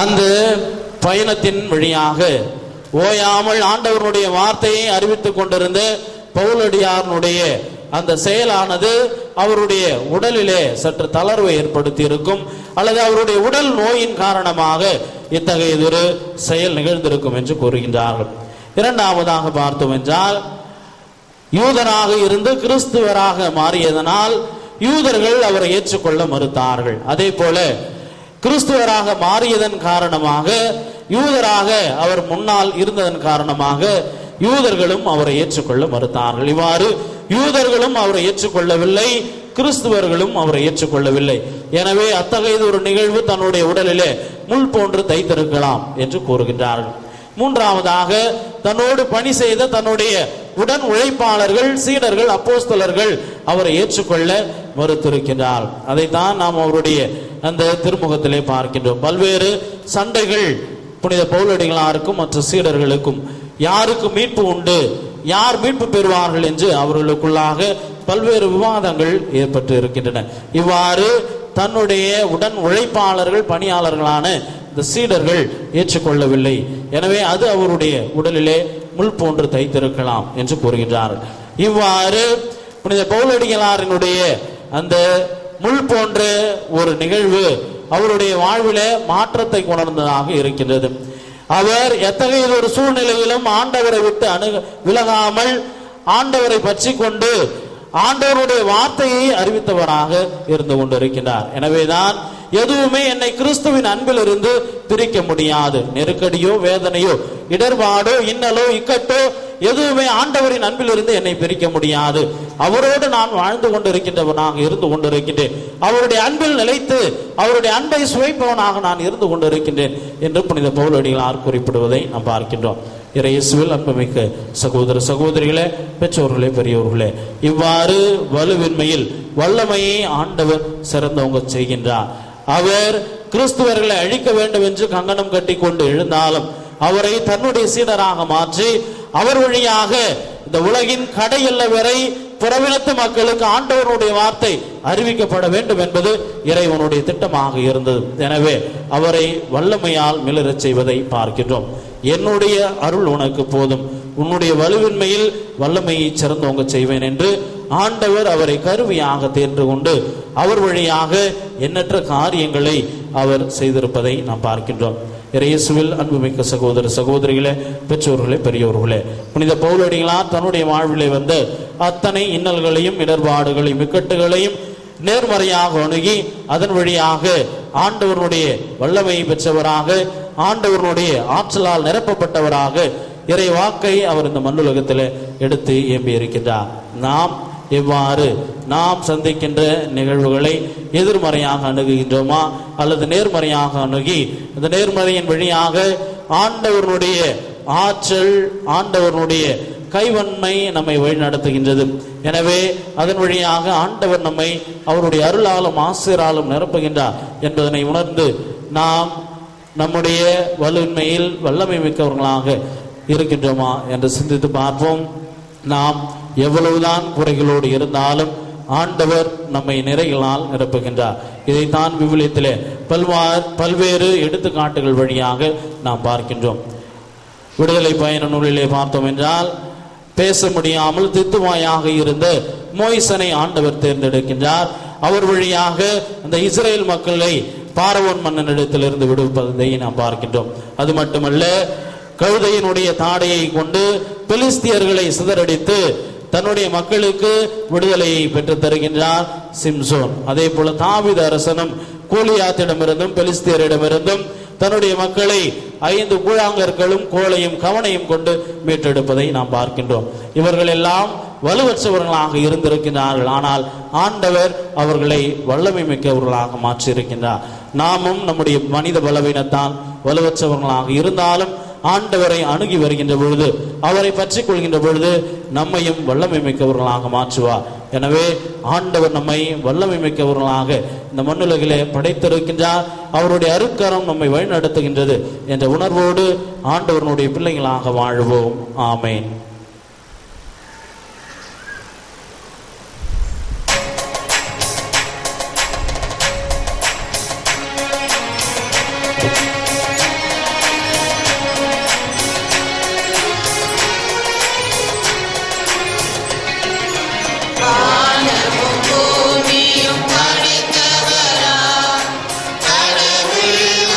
அந்த பயணத்தின் வழியாக ஓயாமல் ஆண்டவருடைய வார்த்தையை அறிவித்துக் கொண்டிருந்த பவுலடியாருடைய அந்த செயலானது அவருடைய உடலிலே சற்று தளர்வை ஏற்படுத்தி இருக்கும், அல்லது அவருடைய உடல் நோயின் காரணமாக இத்தகையதொரு செயல் நிகழ்ந்திருக்கும் என்று கூறுகின்றார்கள். இரண்டாவதாக பார்த்தோம் என்றால், யூதராக இருந்து கிறிஸ்துவராக மாறியதனால் யூதர்கள் அவரை ஏற்றுக்கொள்ள மறுத்தார்கள். அதே போல கிறிஸ்துவராக மாறியதன் காரணமாக, யூதராக அவர் முன்னால் இருந்ததன் காரணமாக யூதர்களும் அவரை ஏற்றுக்கொள்ள மறுத்தார்கள். இவ்வாறு யூதர்களும் அவரை ஏற்றுக்கொள்ளவில்லை, கிறிஸ்துவர்களும் அவரை ஏற்றுக்கொள்ளவில்லை. எனவே அத்தகைய ஒரு நிகழ்வு தன்னுடைய உடலிலே முள் போன்று தைத்திருக்கலாம் என்று கூறுகின்றார்கள். மூன்றாவதாக, தன்னோடு பணி செய்த தன்னுடைய உடன் உழைப்பாளர்கள், சீடர்கள், அப்போஸ்தலர்கள் அவரை ஏற்றுக்கொள்ள மறுத்திருக்கின்றார். அதைத்தான் நாம் அவருடைய அந்த திருமுகத்திலே பார்க்கின்றோம். பல்வேறு சண்டைகள் புனித பவுலடிகளாருக்கும் மற்ற சீடர்களுக்கும், யாருக்கு மீட்பு உண்டு, யார் மீட்பு பெறுவார்கள் என்று அவர்களுக்குள்ளாக பல்வேறு விவாதங்கள் ஏற்பட்டு இருக்கின்றன. இவ்வாறு தன்னுடைய உடன் உழைப்பாளர்கள், பணியாளர்களான இந்த சீடர்கள் ஏற்றுக்கொள்ளவில்லை. எனவே அது அவருடைய உடலிலே முள் போன்று தைத்திருக்கலாம் என்று கூறுகின்றார்கள். இவ்வாறு புனித பவுலடிகளாரினுடைய அந்த முள் போன்ற ஒரு நிகழ்வு அவருடைய வாழ்விலே மாற்றத்தை கொணர்ந்ததாக இருக்கின்றது. அவர் எத்தகைய ஒரு சூழ்நிலையிலும் ஆண்டவரை விட்டு விலகாமல் ஆண்டவரை பற்றி கொண்டு ஆண்டவருடைய வார்த்தையை அறிவித்தவராக இருந்து கொண்டிருக்கிறார். எனவேதான் எதுவுமே என்னை கிறிஸ்துவின் அன்பில் இருந்து பிரிக்க முடியாது. நெருக்கடியோ, வேதனையோ, இடர்பாடோ, இன்னலோ, இக்கட்டோ எதுவுமே ஆண்டவரின் அன்பில் இருந்து என்னை பிரிக்க முடியாது. அவரோடு நான் வாழ்ந்து கொண்டிருக்கின்றவனாக இருந்து கொண்டிருக்கின்றேன். அவருடைய அன்பில் நிலைத்து அவருடைய அன்பை சுவைப்பவனாக நான் இருந்து கொண்டிருக்கின்றேன் என்று புனித பவுலடிகளார் குறிப்பிடுவதை நாம் பார்க்கின்றோம். இயேசுவில் அன்புமிக்க சகோதர சகோதரிகளே, பெற்றோர்களே, பெரியோர்களே, இவ்வாறு வலுவின்மையில் வல்லமையை ஆண்டவர் சிறந்தவங்க செய்கின்றார். அவர் கிறிஸ்துவர்களை அழிக்க வேண்டும் என்று கங்கணம் கட்டி கொண்டு எழுந்தாலும் அவரை தன்னுடைய சீடராக மாற்றி அவர் வழியாக இந்த உலகின் கடையெல்ல வரை புறவினத்து மக்களுக்கு ஆண்டவருடைய வார்த்தை அறிவிக்கப்பட வேண்டும் என்பது இறைவனுடைய திட்டமாக இருந்தது. எனவே அவரை வல்லமையால் மிளரச் செய்வதை பார்க்கின்றோம். என்னுடைய அருள் உனக்கு போதும், உன்னுடைய வலுவின்மையில் வல்லமையை சிறந்தவங்க செய்வேன் என்று ஆண்டவர் அவரை கருவியாக தேர்ந்து கொண்டு அவர் வழியாக எண்ணற்ற காரியங்களை அவர் செய்திருப்பதை நாம் பார்க்கின்றோம். இயேசுவில் அன்புமிக்க சகோதர சகோதரிகளே, பெற்றோர்களே, பெரியோர்களே, புனித பவுலடிகளார் தன்னுடைய வாழ்விலே வந்த அத்தனை இன்னல்களையும், இடர்பாடுகளையும், இக்கட்டுகளையும் நேர்மறையாக அணுகி அதன் வழியாக ஆண்டவருடைய வல்லமையை பெற்றவராக, ஆண்டவருடைய ஆற்றலால் நிரப்பப்பட்டவராக இறை வாக்கை அவர் இந்த மண்ணுலகத்தில் எடுத்து ஏம்பி இருக்கின்றார். நாம் எவ்வாறு நாம் சந்திக்கின்ற நிகழ்வுகளை எதிர்மறையாக அணுகுகின்றோமா அல்லது நேர்மறையாக அணுகி இந்த நேர்மறையின் வழியாக ஆண்டவருடைய ஆற்றல், ஆண்டவருடைய கைவன்மை நம்மை வழிநடத்துகின்றது. எனவே அதன் வழியாக ஆண்டவர் நம்மை அவருடைய அருளாலும் ஆசிராலும் நிரப்புகின்றார் என்பதனை உணர்ந்து நாம் நம்முடைய வலுமையில் வல்லமை மிக்கவர்களாக இருக்கின்றோமா என்று சிந்தித்து பார்ப்போம். நாம் எவ்வளவுதான் குறைகளோடு இருந்தாலும் ஆண்டவர் நம்மை நிறைகளால் நிரப்புகின்றார். இதைத்தான் விவிலியத்திலே பல்வேறு எடுத்துக்காட்டுகள் வழியாக நாம் பார்க்கின்றோம். விடுதலை பயண நூலிலே பார்த்தோம் என்றால், பேச முடியாமல் தித்துவாயாக இருந்த மோய்சனை ஆண்டவர் தேர்ந்தெடுக்கின்றார். அவர் வழியாக அந்த இஸ்ரேல் மக்களை பார்வோன் மன்னனிடத்திலிருந்து விடுவிப்பதை நாம் பார்க்கின்றோம். அது மட்டுமல்ல, கழுதையினுடைய தாடையை கொண்டு பெலிஸ்தியர்களை சிதறடித்து தன்னுடைய மக்களுக்கு விடுதலையை பெற்று தருகின்றார் சிம்சோன். அதே போல தாவீது அரசனும் கோலியாத்திடமிருந்தும் பெலிஸ்தியரிடமிருந்தும் தன்னுடைய மக்களை 5 கூழாங்கற்களும் கோலையும் கவனையும் கொண்டு மீட்டெடுப்பதை நாம் பார்க்கின்றோம். இவர்கள் எல்லாம் வலுவற்றவர்களாக இருந்திருக்கிறார்கள். ஆனால் ஆண்டவர் அவர்களை வல்லமை மிக்கவர்களாக மாற்றியிருக்கின்றார். நாமும் நம்முடைய மனித பலவீனத்தால் வலுவற்றவர்களாக இருந்தாலும் ஆண்டவரை அணுகி வருகின்ற பொழுது, அவரை பற்றி கொள்கின்ற பொழுது நம்மையும் வல்லமை மிக்கவர்களாக மாற்றுவார். எனவே ஆண்டவர் நம்மை வல்லமை மிக்கவர்களாக இந்த மண்ணுலகிலே படைத்திருக்கின்றார். அவருடைய அருட்கரம் நம்மை வழிநடத்துகின்றது என்ற உணர்வோடு ஆண்டவருடைய பிள்ளைகளாக வாழ்வோம். ஆமேன்.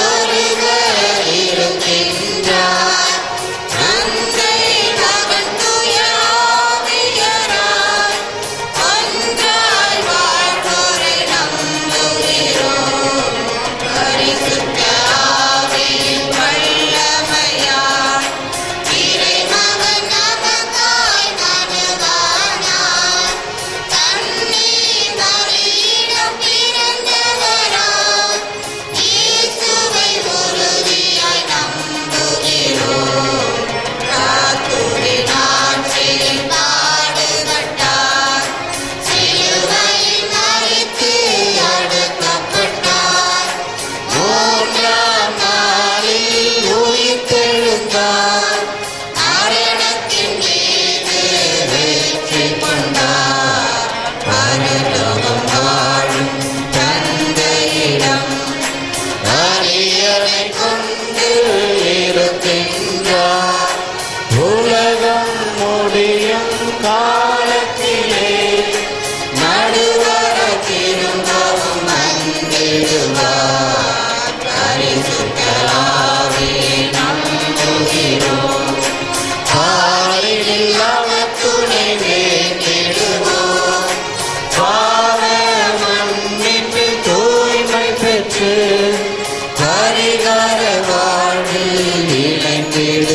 ஒருவர் இருக்கின்றார், தந்தை மகன்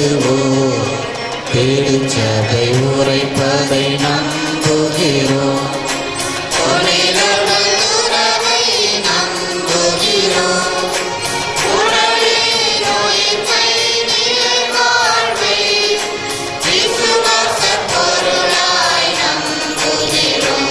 தேடுவோம், திருச்சபை உரைப்பதை நம்புகிறோம்.
புனிதர்கள் உறவை நம்புகிறோம். உடலின் உயிர்ப்பை நிலைவாழ்வை விசுவாசப் பொருளாய் நம்புகிறோம்.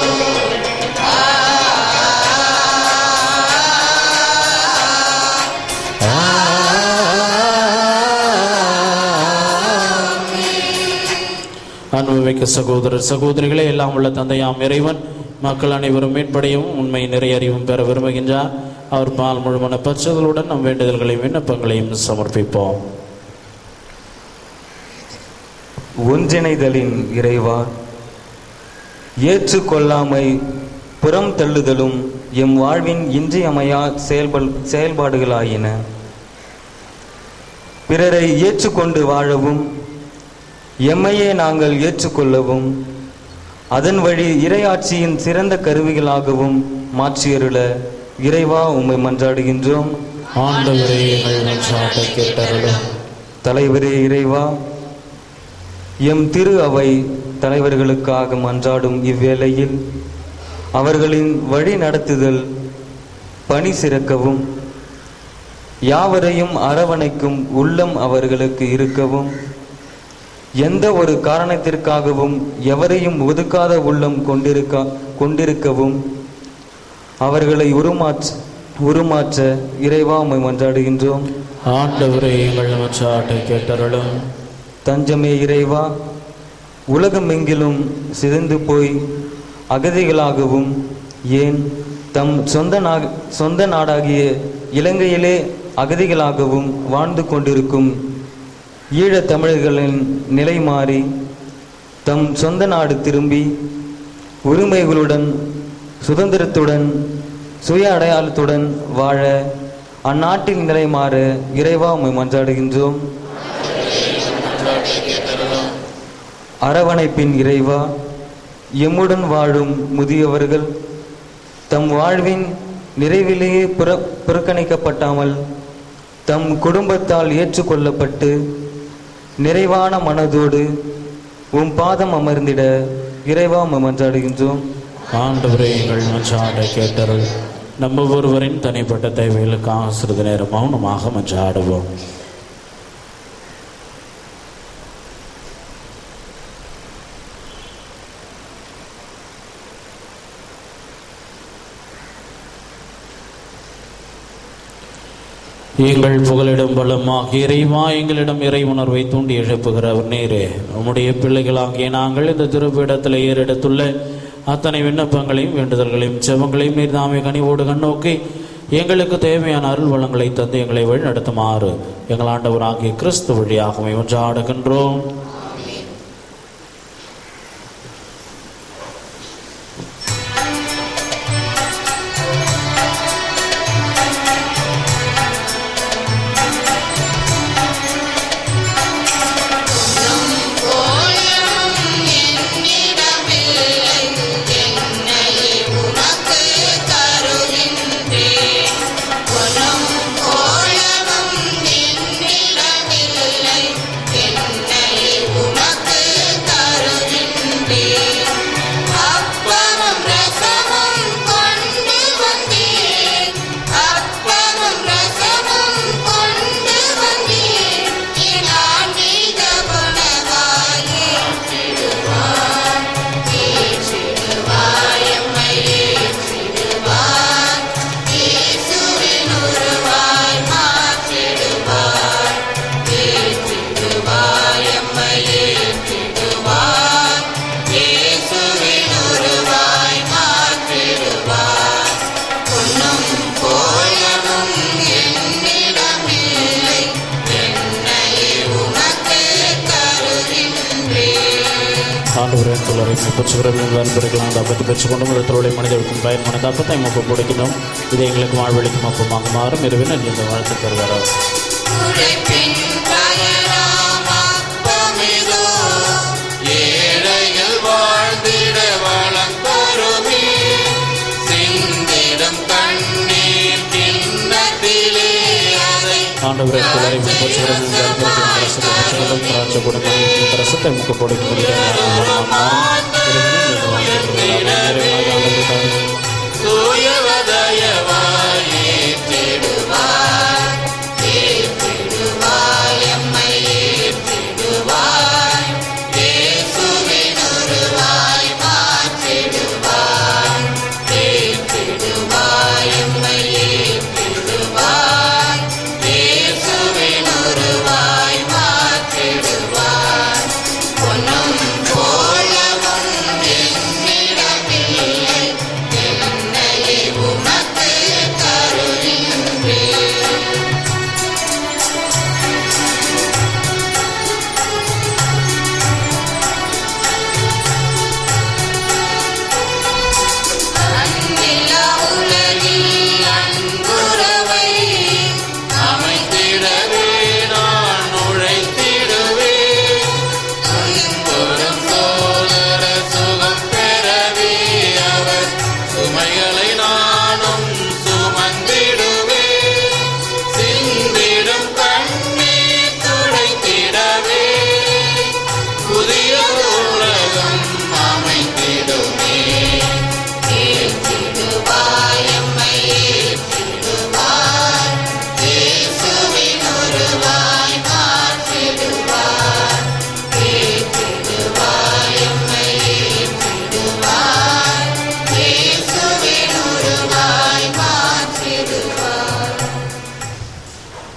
அன்புமிக்க சகோதரர் சகோதரிகளே, எல்லாம் உள்ள தந்தையாம் இறைவன் மக்கள் அனைவரும் மீட்படையும் உண்மை நிறைய அறிவும் பெற விரும்புகின்றார். அவர் பால் முழுமன பற்றுதலுடன் நம் வேண்டுதல்களையும் விண்ணப்பங்களையும் சமர்ப்பிப்போம்.
ஒன்றிணைதலின் இறைவா, ஏற்றுக்கொள்ளாமை புறம் தள்ளுதலும் எம் வாழ்வின் இன்றியமையா செயல்பாடுகளாயின. பிறரை ஏற்றுக்கொண்டு வாழவும் எம்மையே நாங்கள் ஏற்றுக்கொள்ளவும் அதன் வழி இறையாட்சியின் சிறந்த கருவிகளாகவும் மாற்றியருள இறைவா உம்மை மன்றாடுகின்றோம்.
ஆண்டவரே, எங்கள் மன்றாட்டை கேட்டருளும்.
தலைவரே இறைவா, எம் திரு அவை தலைவர்களுக்காக மன்றாடும் இவ்வேளையில் அவர்களின் வழி நடத்துதல் பணி சிறக்கவும், யாவரையும் அரவணைக்கும் உள்ளம் அவர்களுக்கு இருக்கவும், எந்த ஒரு காரணத்திற்காகவும் எவரையும் ஒதுக்காத உள்ளம் கொண்டிருக்கவும் அவர்களை உருமாற்ற இறைவா உம்மை மன்றாடுகின்றோம்.
ஆண்டவரே, எங்கள் மன்றாட்டை கேட்டருளும்.
தஞ்சமே இறைவா, உலகமெங்கிலும் சிதைந்து போய் அகதிகளாகவும் ஏன் தம் சொந்த நாடாகிய இலங்கையிலே அகதிகளாகவும் வாழ்ந்து கொண்டிருக்கும் ஈழத் தமிழர்களின் நிலை மாறி தம் சொந்த நாடு திரும்பி உரிமைகளுடன் சுதந்திரத்துடன் சுய அடையாளத்துடன் வாழ அந்நாட்டின் நிலை மாற இறைவா உம்மை மன்றாடுகின்றோம். அரவணைப்பின் இறைவா, எம்முடன் வாழும் முதியவர்கள் தம் வாழ்வின் நிறைவிலேயே புறக்கணிக்கப்பட்டாமல் தம் குடும்பத்தால் ஏற்றுக்கொள்ளப்பட்டு நிறைவான மனதோடு உம் பாதம் அமர்ந்திட இறைவா உம்மை மன்றாடுகின்றோம்.
ஆண்டவரே, எங்கள் மன்றாட்டை கேட்டருள். நம்ம ஒருவரின் தனிப்பட்ட தேவைகளுக்காக சிறிது நேரம் மௌனமாக மன்றாடுவோம். எங்கள் புகலிடம் பலமாகிய இறைவா, எங்களிடம் இறை உணர்வை தூண்டி எழுப்புகிறவர் நீரே. உம்முடைய பிள்ளைகளாகிய நாங்கள் இந்த திருப்பீடத்தில் ஏறெடுத்துள்ள அத்தனை விண்ணப்பங்களையும் வேண்டுதல்களையும் செவங்களையும் நீர் தாமே கனிவோடு கண்ணோக்கி எங்களுக்கு தேவையான அருள் வளங்களை தந்து எங்களை வழிநடத்துமாறு எங்கள் ஆண்டவராகிய கிறிஸ்து வழியாகவே ஒன்றாடுகின்றோம். பெற்றுக்கொண்டு முதல் மனிதர்களுக்கும் பயன்மான தப்பத்தை மொப்பம் கொடுக்கணும். இதை எங்களுக்கு வாழ்வழிக்கும் அப்பமாக மாறும். இரவின் இந்த வாழ்த்து தருவார். ஆண்டவரை குளரை போற்றுகிறோம். திராட்சை கொடுமை ரசத்தை முக்க போடுகிறோம்.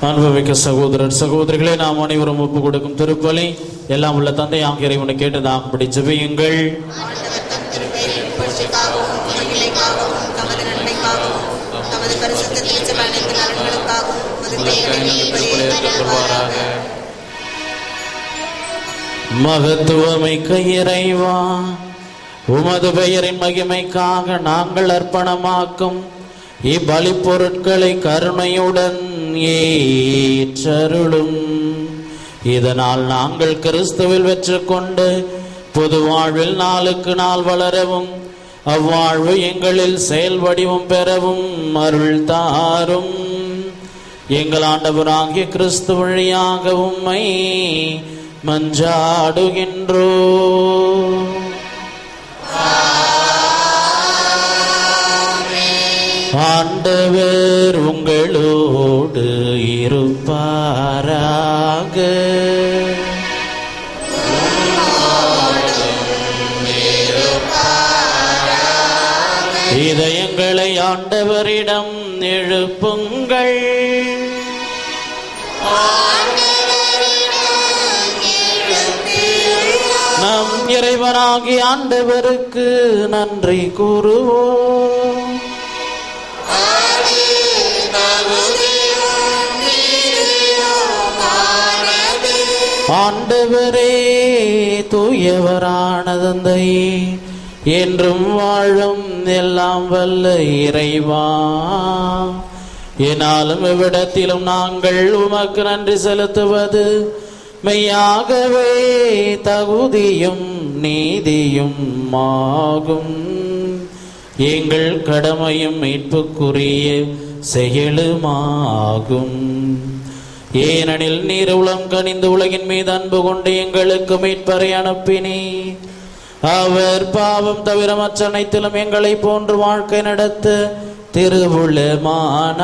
அனுபவிக்க சகோதரர் சகோதரிகளை நாம் அனைவரும் ஒப்பு கொடுக்கும் திருப்பலி எல்லாம் உள்ள தந்தை ஆகிய இறைவனை கேட்டு நாம் இப்படி ஜெபியுங்கள். மகத்துவமிக்க இறைவா, உமது பெயரின் மகிமைக்காக நாங்கள் அர்ப்பணமாக்கும் இப்பலி பொருட்களை கருணையுடன் ஏற்றருளும். இதனால் நாங்கள் கிறிஸ்துவில் வெற்றி கொண்டு பொது வாழ்வில் நாளுக்கு நாள் வளரவும் அவ்வாழ்வு எங்களில் செயல் வடிவம் பெறவும் அருள் தாரும். எங்கள் ஆண்டவராகிய கிறிஸ்து வழியாக உம்மை மன்றாடுகின்றோ. ஆண்டவர் உங்களோடு இருப்பாராக. இதயங்களை ஆண்டவரிடம் எழுப்புங்கள். நம் இறைவனாகிய ஆண்டவருக்கு நன்றி கூறுவோம். ஆண்டவரே, தூயவரான தந்தையே, என்றும் வாழும் எல்லாம் வல்ல இறைவா, என்னாலும் இவ்விடத்திலும் நாங்கள் உமக்கு நன்றி செலுத்துவது மெய்யாகவே தகுதியும் நீதியும் ஆகும். எங்கள் கடமையும் மீட்புக்குரிய செயலுமாகும். ஏனெனில் நீர் உளம் கனிந்து உலகின் மீது அன்பு கொண்டு எங்களுக்கு மீட்பரை அனுப்பினே. அவர் பாவம் தவிர மற்ற அனைத்திலும் எங்களை போன்று வாழ்க்கை நடத்த திருவுளமானார்.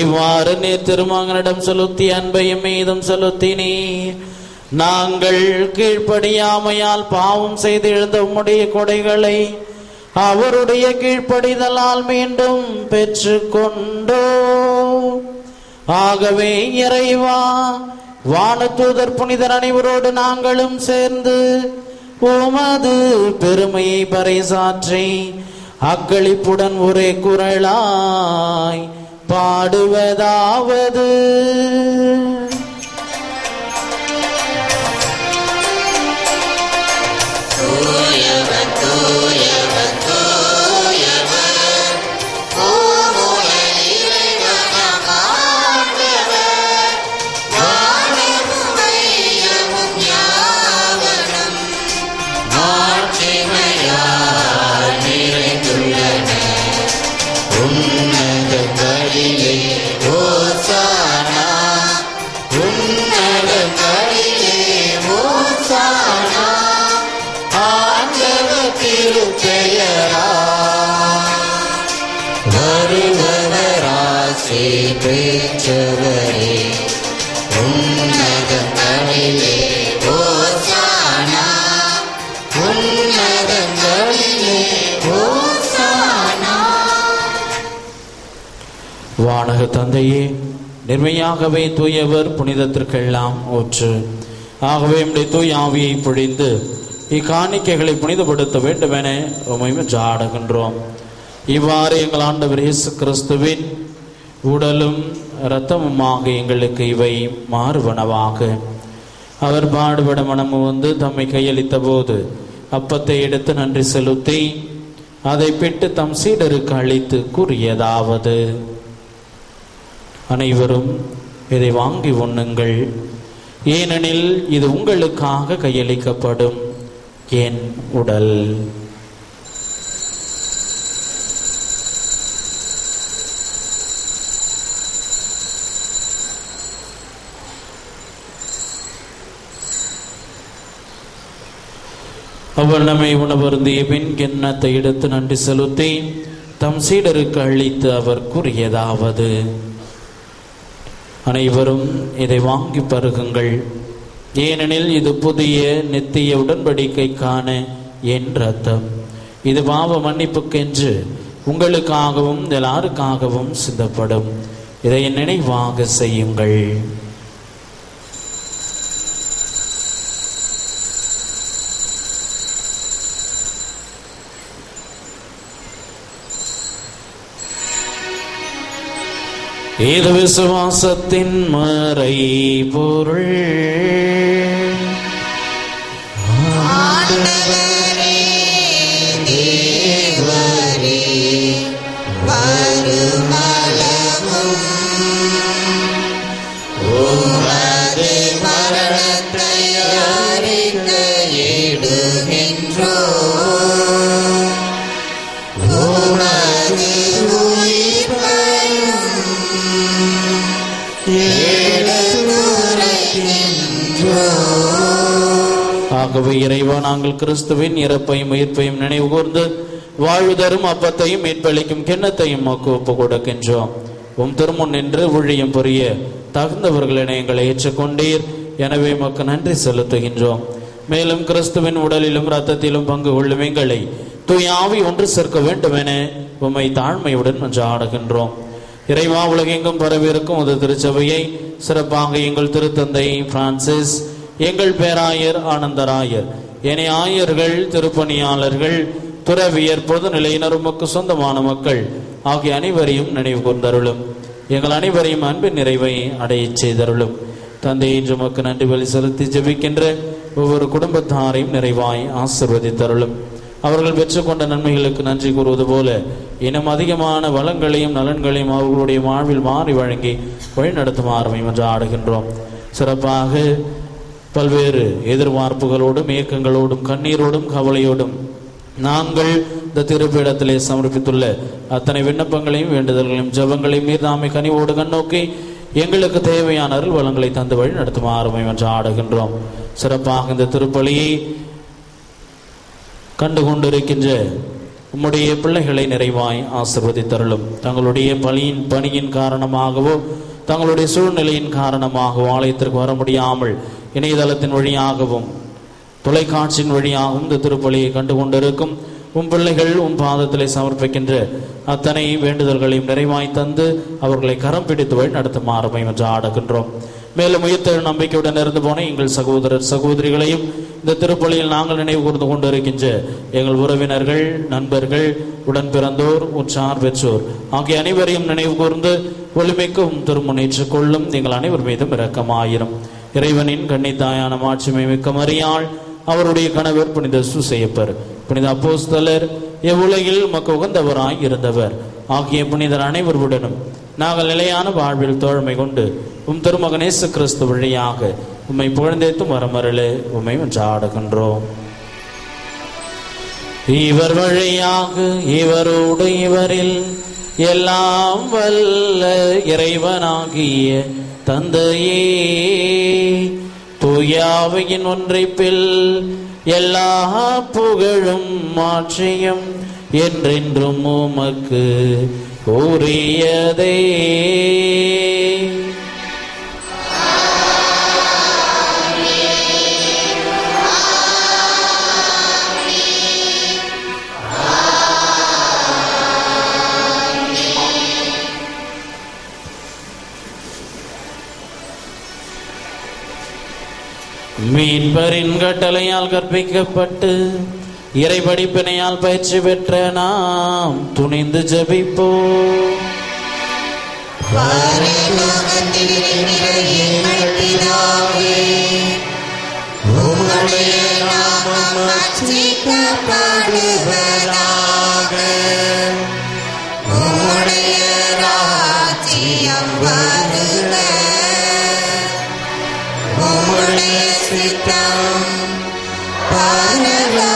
இவ்வாறு நீர் திருமகனிடம் செலுத்தி அன்பையும் மீதும் செலுத்தினீர். நாங்கள் கீழ்ப்படியாமையால் பாவம் செய்து எழுந்த உம்முடைய கொடைகளை அவருடைய கீழ்ப்படிதலால் மீண்டும் பெற்று கொண்டோ. ஆகவே இறைவா, வானதூதர் புனிதர் அனைவரோடு நாங்களும் சேர்ந்து உமது பெருமையை பறைசாற்றி அக்களிப்புடன் ஒரே குரலாய் பாடுவதாவது:
உன்னத கடிலை ஓசா பெற்றவரே உன்னதங்களிலே ஓசானா உன்னதங்களிலே ஓசானா.
வானக தந்தையே, நிர்மையாகவே தூயவர், புனிதத்திற்கெல்லாம் ஊற்று. ஆகவே நம்முடைய தூய ஆவியை பொழிந்து இக்காணிக்கைகளை புனிதப்படுத்த வேண்டும் என உம்மை மன்றாடுகின்றோம். இவ்வாறு எங்கள் ஆண்டவர் இயேசு கிறிஸ்துவின் உடலும் இரத்தமுமாக எங்களுக்கு இவை மாறுவனவாக. அவர் பாடுபட மனமு வந்து தம்மை கையளித்த போது அப்பத்தை எடுத்து நன்றி செலுத்தி அதை பிட்டு தம் சீடருக்கு அளித்து கூறியதாவது: அனைவரும் இதை வாங்கி உண்ணுங்கள், ஏனெனில் இது உங்களுக்காக கையளிக்கப்படும் என் உடல். அவர் நம்மை உணவருந்திய பின் கிண்ணத்தை எடுத்து நன்றி செலுத்தி தம் சீடருக்கு அளித்து அவர் கூறியதாவது: அனைவரும் இதை வாங்கி பருகுங்கள், ஏனெனில் இது புதிய நித்திய உடன்படிக்கைக்கான என் இரத்தம். இது பாவ மன்னிப்புக்கென்று உங்களுக்காகவும் எல்லாருக்காகவும் சிந்தப்படும். இதை நினைவாக செய்யுங்கள். இது விசுவாசத்தின் மறை பொருள்.
ஆண்டவரே தேவரே வருமளவும் உமது மரணத்தை அறிக்கையிடுகின்றோம். உமது உயிர்ப்பையும்
ஆகவே இறைவா, நாங்கள் கிறிஸ்துவின் இறப்பையும் உயிர்ப்பையும் நினைவு கூர்ந்து வாழ்வு தரும் அப்பத்தையும் மீட்பளிக்கும் கிண்ணத்தையும் ஒப்பு கொடுக்கின்றோம். உம் திருமுன் நின்று ஊழியம் புரிய தகுந்தவர்களினை எங்களை ஏற்றுக்கொண்டீர். எனவே உமக்கு நன்றி செலுத்துகின்றோம். மேலும் கிறிஸ்துவின் உடலிலும் இரத்தத்திலும் பங்கு கொள்ளும் எங்களை தூய ஆவி ஒன்று சேர்க்க வேண்டும் என உம்மை தாழ்மையுடன் மன்றாடுகின்றோம். இறைவா, உலகெங்கும் பரவிருக்கும் ஒரு திருச்சபையை சிறப்பாக எங்கள் திருத்தந்தை பிரான்சிஸ், எங்கள் பேராயர் ஆனந்தராயர், ஏனைய ஆயர்கள், திருப்பணியாளர்கள், துறவியர், பொதுநிலையினர், உமக்கு சொந்தமான மக்கள் ஆகிய அனைவரையும் நினைவு கூர்ந்தருளும். எங்கள் அனைவரையும் அன்பின் நிறைவை அடைய செய்தருளும். தந்தை, இன்று உமக்கு நன்றி பலி செலுத்தி ஜெபிக்கின்ற ஒவ்வொரு குடும்பத்தாரையும் நிறைவாய் ஆசீர்வதித்தருளும். அவர்கள் பெற்றுக்கொண்ட நன்மைகளுக்கு நன்றி கூறுவது போல இன்னும் அதிகமான வளங்களையும் நலன்களையும் அவர்களுடைய வாழ்வில் மாறி வழங்கி வழிநடத்துமாறு என்று ஆடுகின்றோம். சிறப்பாக பல்வேறு எதிர்பார்ப்புகளோடும் இயக்கங்களோடும் கண்ணீரோடும் கவலையோடும் நாங்கள் இந்த திருப்பீடத்திலே சமர்ப்பித்துள்ள அத்தனை விண்ணப்பங்களையும் வேண்டுதல்களையும் ஜபங்களையும் மீது நாமே கனிவோடு கண்ணோக்கி எங்களுக்கு தேவையான அருள் வளங்களை தந்து வழி நடத்துமாறு என்று ஆடுகின்றோம். சிறப்பாக இந்த திருப்பலியை கண்டு கொண்டிருக்கின்ற உம்முடைய பிள்ளைகளை நிறைவாய் ஆசீர்வதித்தருளும். தங்களுடைய பணியின் காரணமாகவோ தங்களுடைய சூழ்நிலையின் காரணமாகவோ ஆலயத்திற்கு வர முடியாமல் இணையதளத்தின் வழியாகவும் தொலைக்காட்சியின் வழியாகவும் இந்த திருப்பலியை கண்டு கொண்டிருக்கும் உம் பிள்ளைகள் உம் பாதத்திலே சமர்ப்பிக்கின்ற அத்தனை வேண்டுதல்களையும் நிறைவாய் தந்து அவர்களை கரம் பிடித்து வழி நடத்துமாறு என்று ஆடுகின்றோம். மேலும் உயிர்த்தெழு நம்பிக்கையுடன் இருந்து போன எங்கள் சகோதரர் சகோதரிகளையும் இந்த திருப்பலியில் நாங்கள் நினைவு கூர்ந்து கொண்டிருக்கின்ற எங்கள் உறவினர்கள், நண்பர்கள், உடன் பிறந்தோர், உற்றார், பெற்றோர் ஆகிய அனைவரையும் நினைவு கூர்ந்து ஒளிமைக்கும் திருமுன்னேற்றுக் கொள்ளும் எங்கள் அனைவர் மீதும் இரக்கமாயிரும். இறைவனின் கன்னித்தாயான மாட்சிமை மிக்க மரியாள், அவருடைய கணவர் புனித சூசையப்பர், புனித அப்போஸ்தலர், எவ்வுலகில் உமக்கு உகந்தவராய் இருந்தவர் ஆகிய புனிதர் அனைவருடனும் நாங்கள் நிலையான வாழ்வில் தோழமை கொண்டு உம் திருமகன் இயேசு கிறிஸ்து வழியாக உம்மை புகழ்ந்தேத்தும் வரமருளே உம்மை மன்றாடுகின்றோம். இவர் வழியாக இவரோடு இவரில் எல்லாம் வல்ல இறைவனாகிய தந்தையே, தூய ஆவியின் ஒன்றைப்பில் எல்லா புகழும் மாற்றியும் என்றென்றும் உமக்கு உரியதே. மீன்பரின் கட்டளையால் கற்பிக்கப்பட்டு இறை படிப்பினையால் பயிற்சி பெற்ற நாம் துணிந்து ஜெபிப்போம்.
பரலோகத்தில் இருக்கிற எங்கள் பிதாவே, உம்முடைய நாமம் அர்ச்சிக்கப்படுவதாக. உம்முடைய ராஜ்யம் வருக. உம்முடைய சித்தம் பரலோகத்தில்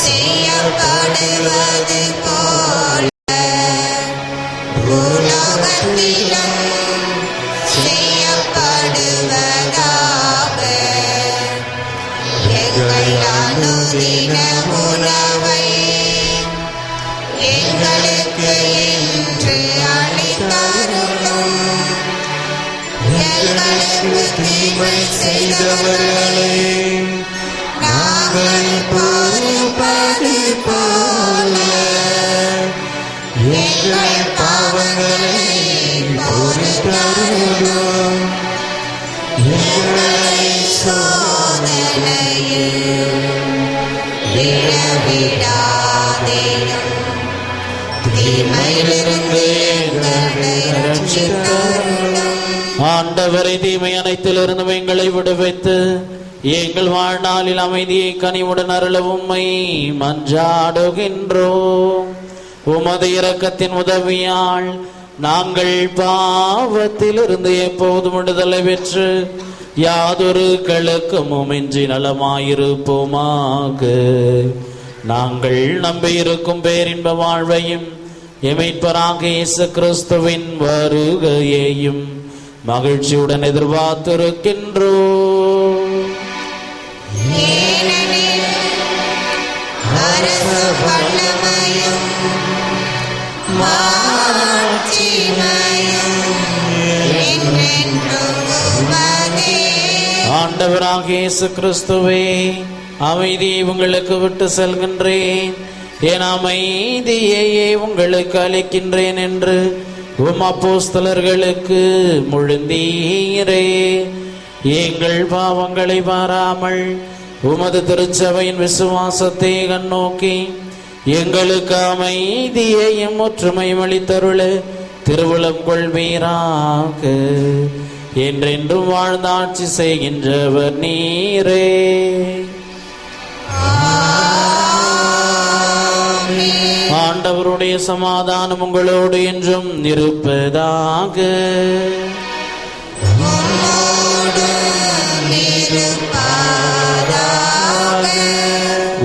செய்யப்படுவது போல உலகத்திலும் செய்யப்படுவதாக. எங்கள் அனுதின உணவை எங்களுக்கு இன்று அளித்தருளும். எங்களுக்கு தீமை செய்தவர்களை நாங்கள் பொறுப்பது போல எங்கள் பாவங்களை பொறுத்தருளும். எங்களை சோதனையில் விழவிடாதேயும், தீமையிலிருந்து எங்களை ரட்சித்தருளும்.
ஆண்டவரை தீமை அனைத்திலிருந்தும் எங்களை விடுவித்து எங்கள் வாழ்நாளில் அமைதியை கனிவுடன் அருள உம்மை மன்றாடுகின்றோம். உமது இரக்கத்தின் உதவியால் நாங்கள் பாவத்திலிருந்து எப்போதும் விடுதலை பெற்று யாதொரு கலக்கமுமின்றி நலமாயிருப்போமாக. நாங்கள் நம்பியிருக்கும் பேரின்ப வாழ்வையும் எமைப்பராக இயேசு கிறிஸ்துவின் வருகையையும் மகிழ்ச்சியுடன் எதிர்பார்த்திருக்கின்றோம்.
அரச வல்லமையும் மாட்சிமையும் என்றென்றும் உமதே.
ஆண்டவராக இயேசு கிறிஸ்துவே, அமைதியை உங்களுக்கு விட்டு செல்கின்றேன், என் அமைதியையே உங்களுக்கு அளிக்கின்றேன் என்று உம் அப்போஸ்தலர்களுக்கு மொழிந்தீரே. எங்கள் பாவங்களை பாராமல் உமது திருச்சபையின் விசுவாசத்தை கண்ணோக்கி எங்களுக்கு அமைதியையும் ஒற்றுமையும் அளித்தருள திருவுளம் கொள்வீராக. என்றென்றும் வாழ்ந்தாட்சி செய்கின்றவர் நீரே. ஆண்டவருடைய சமாதானம் உங்களோடு என்றும் இருப்பதாக.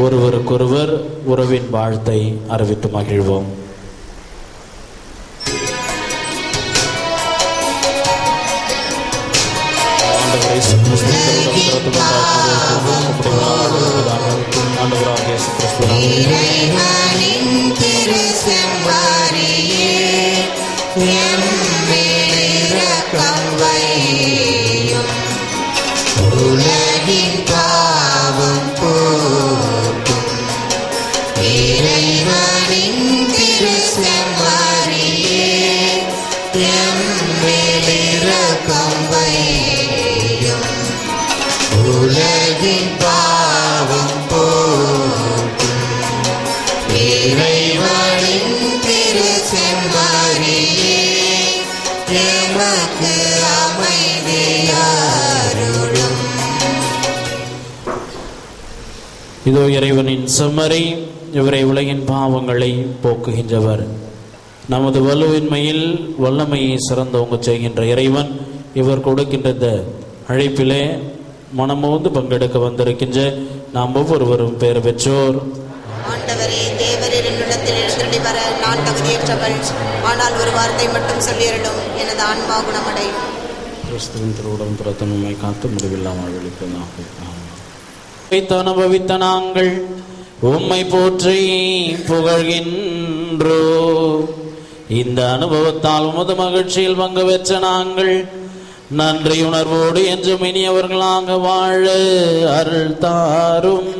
ஒருவருக்கொருவர் உறவின் வாழ்த்தை அறிவித்து மகிழ்வோம்.
இறைவனின் திருச்செம்பாரியே, எம்மேல் இரக்கம் வையும். உலகின் பாவம் போக்கும் இறைவனின் திருச்செம்பாரியே, எம்மேல் இரக்கம் வையும். உலகின் பாவம் போக்கும் இறைவனின் திருச்செம்பாரியே, எமக்கு அமைதியருளும்.
இதோ இறைவனின் செம்மறி, இவரை உலகின் பாவங்களை போக்குகின்றவர். நமது வலுவின்மையில் வல்லமையை சிறந்தவங்க செய்கின்ற இறைவன் இவர் கொடுக்கின்ற இந்த அழைப்பிலே மனமோந்து பங்கெடுக்க வந்திருக்கின்ற நாம் ஒவ்வொருவரும் பெயர் பெற்றோர்.
ஆண்டவரே, தேவரின் உள்ளத்தில் எழுந்தருளி வர நான் தகுதியற்றவள். ஆனால் ஒரு வார்த்தை மட்டும் சொல்லியருளும், எனது ஆன்மா குணமடையும்.
கிறிஸ்துவின் திருவுடன் பிரதமமை காத்து முடிவில்லாமல் விழிப்பதாக அனுபவித்த நாங்கள் உம்மை போற்றி புகழ்கின்றோம். ஆடுகின்றோம். இந்த அனுபவத்தால் உமது மகிழ்ச்சியில் பங்கு பெற்ற நாங்கள் நன்றியுணர்வோடு என்றும் இனியவர்களாக வாழ அருள் தாரும்.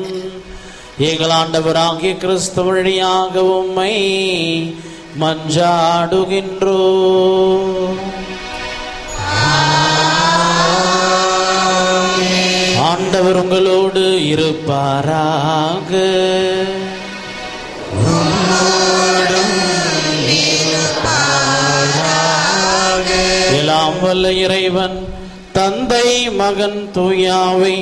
எங்கள் ஆண்டவராகிய கிறிஸ்து வழியாக உம்மை மன்றாடுகின்றோம். ஆண்டவர் உங்களோடு இருப்பாராக. எல்லாம் வல்ல இறைவன் தந்தை மகன் தூயாவை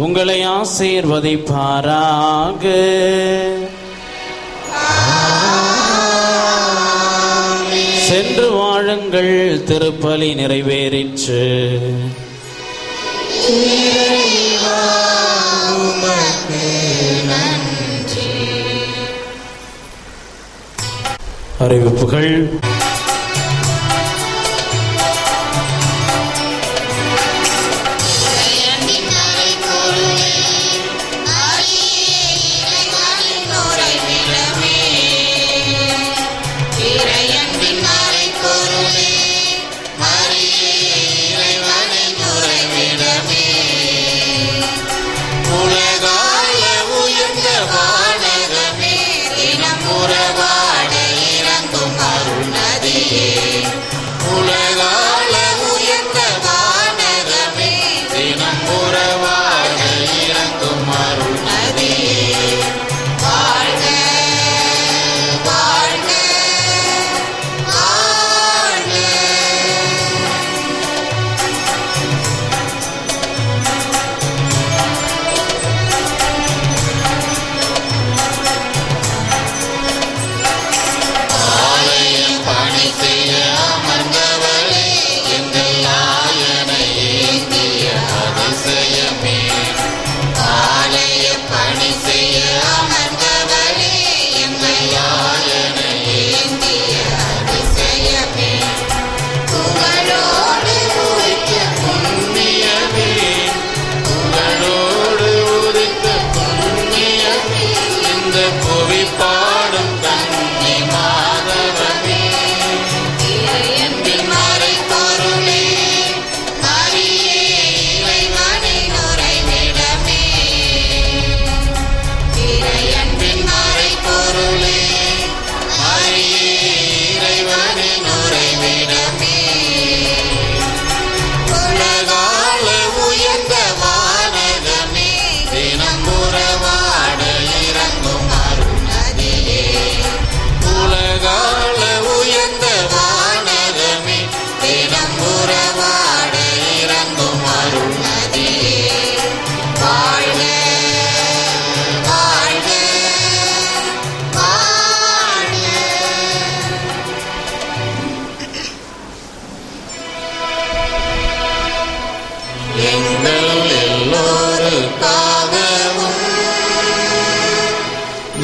உங்களை ஆசீர்வதிப்பாராக. சென்று வாழுங்கள், திருப்பலி நிறைவேறிற்று. அறிவிப்புகள்.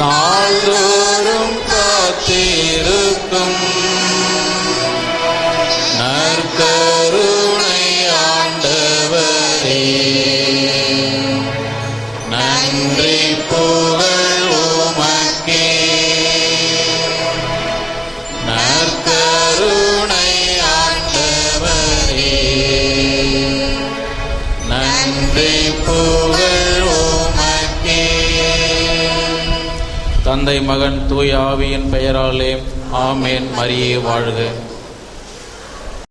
நாள்தோறும் காத்திருக்கும் நற்கருணை ஆண்டவரே, நன்றி புகழ் உமக்கே. நற்கருணை ஆண்டவரே, நன்றி புகழ் உமக்கே.
தந்தை மகன் தூய ஆவியின் பெயராலே ஆமேன். மரியே வாழ்க.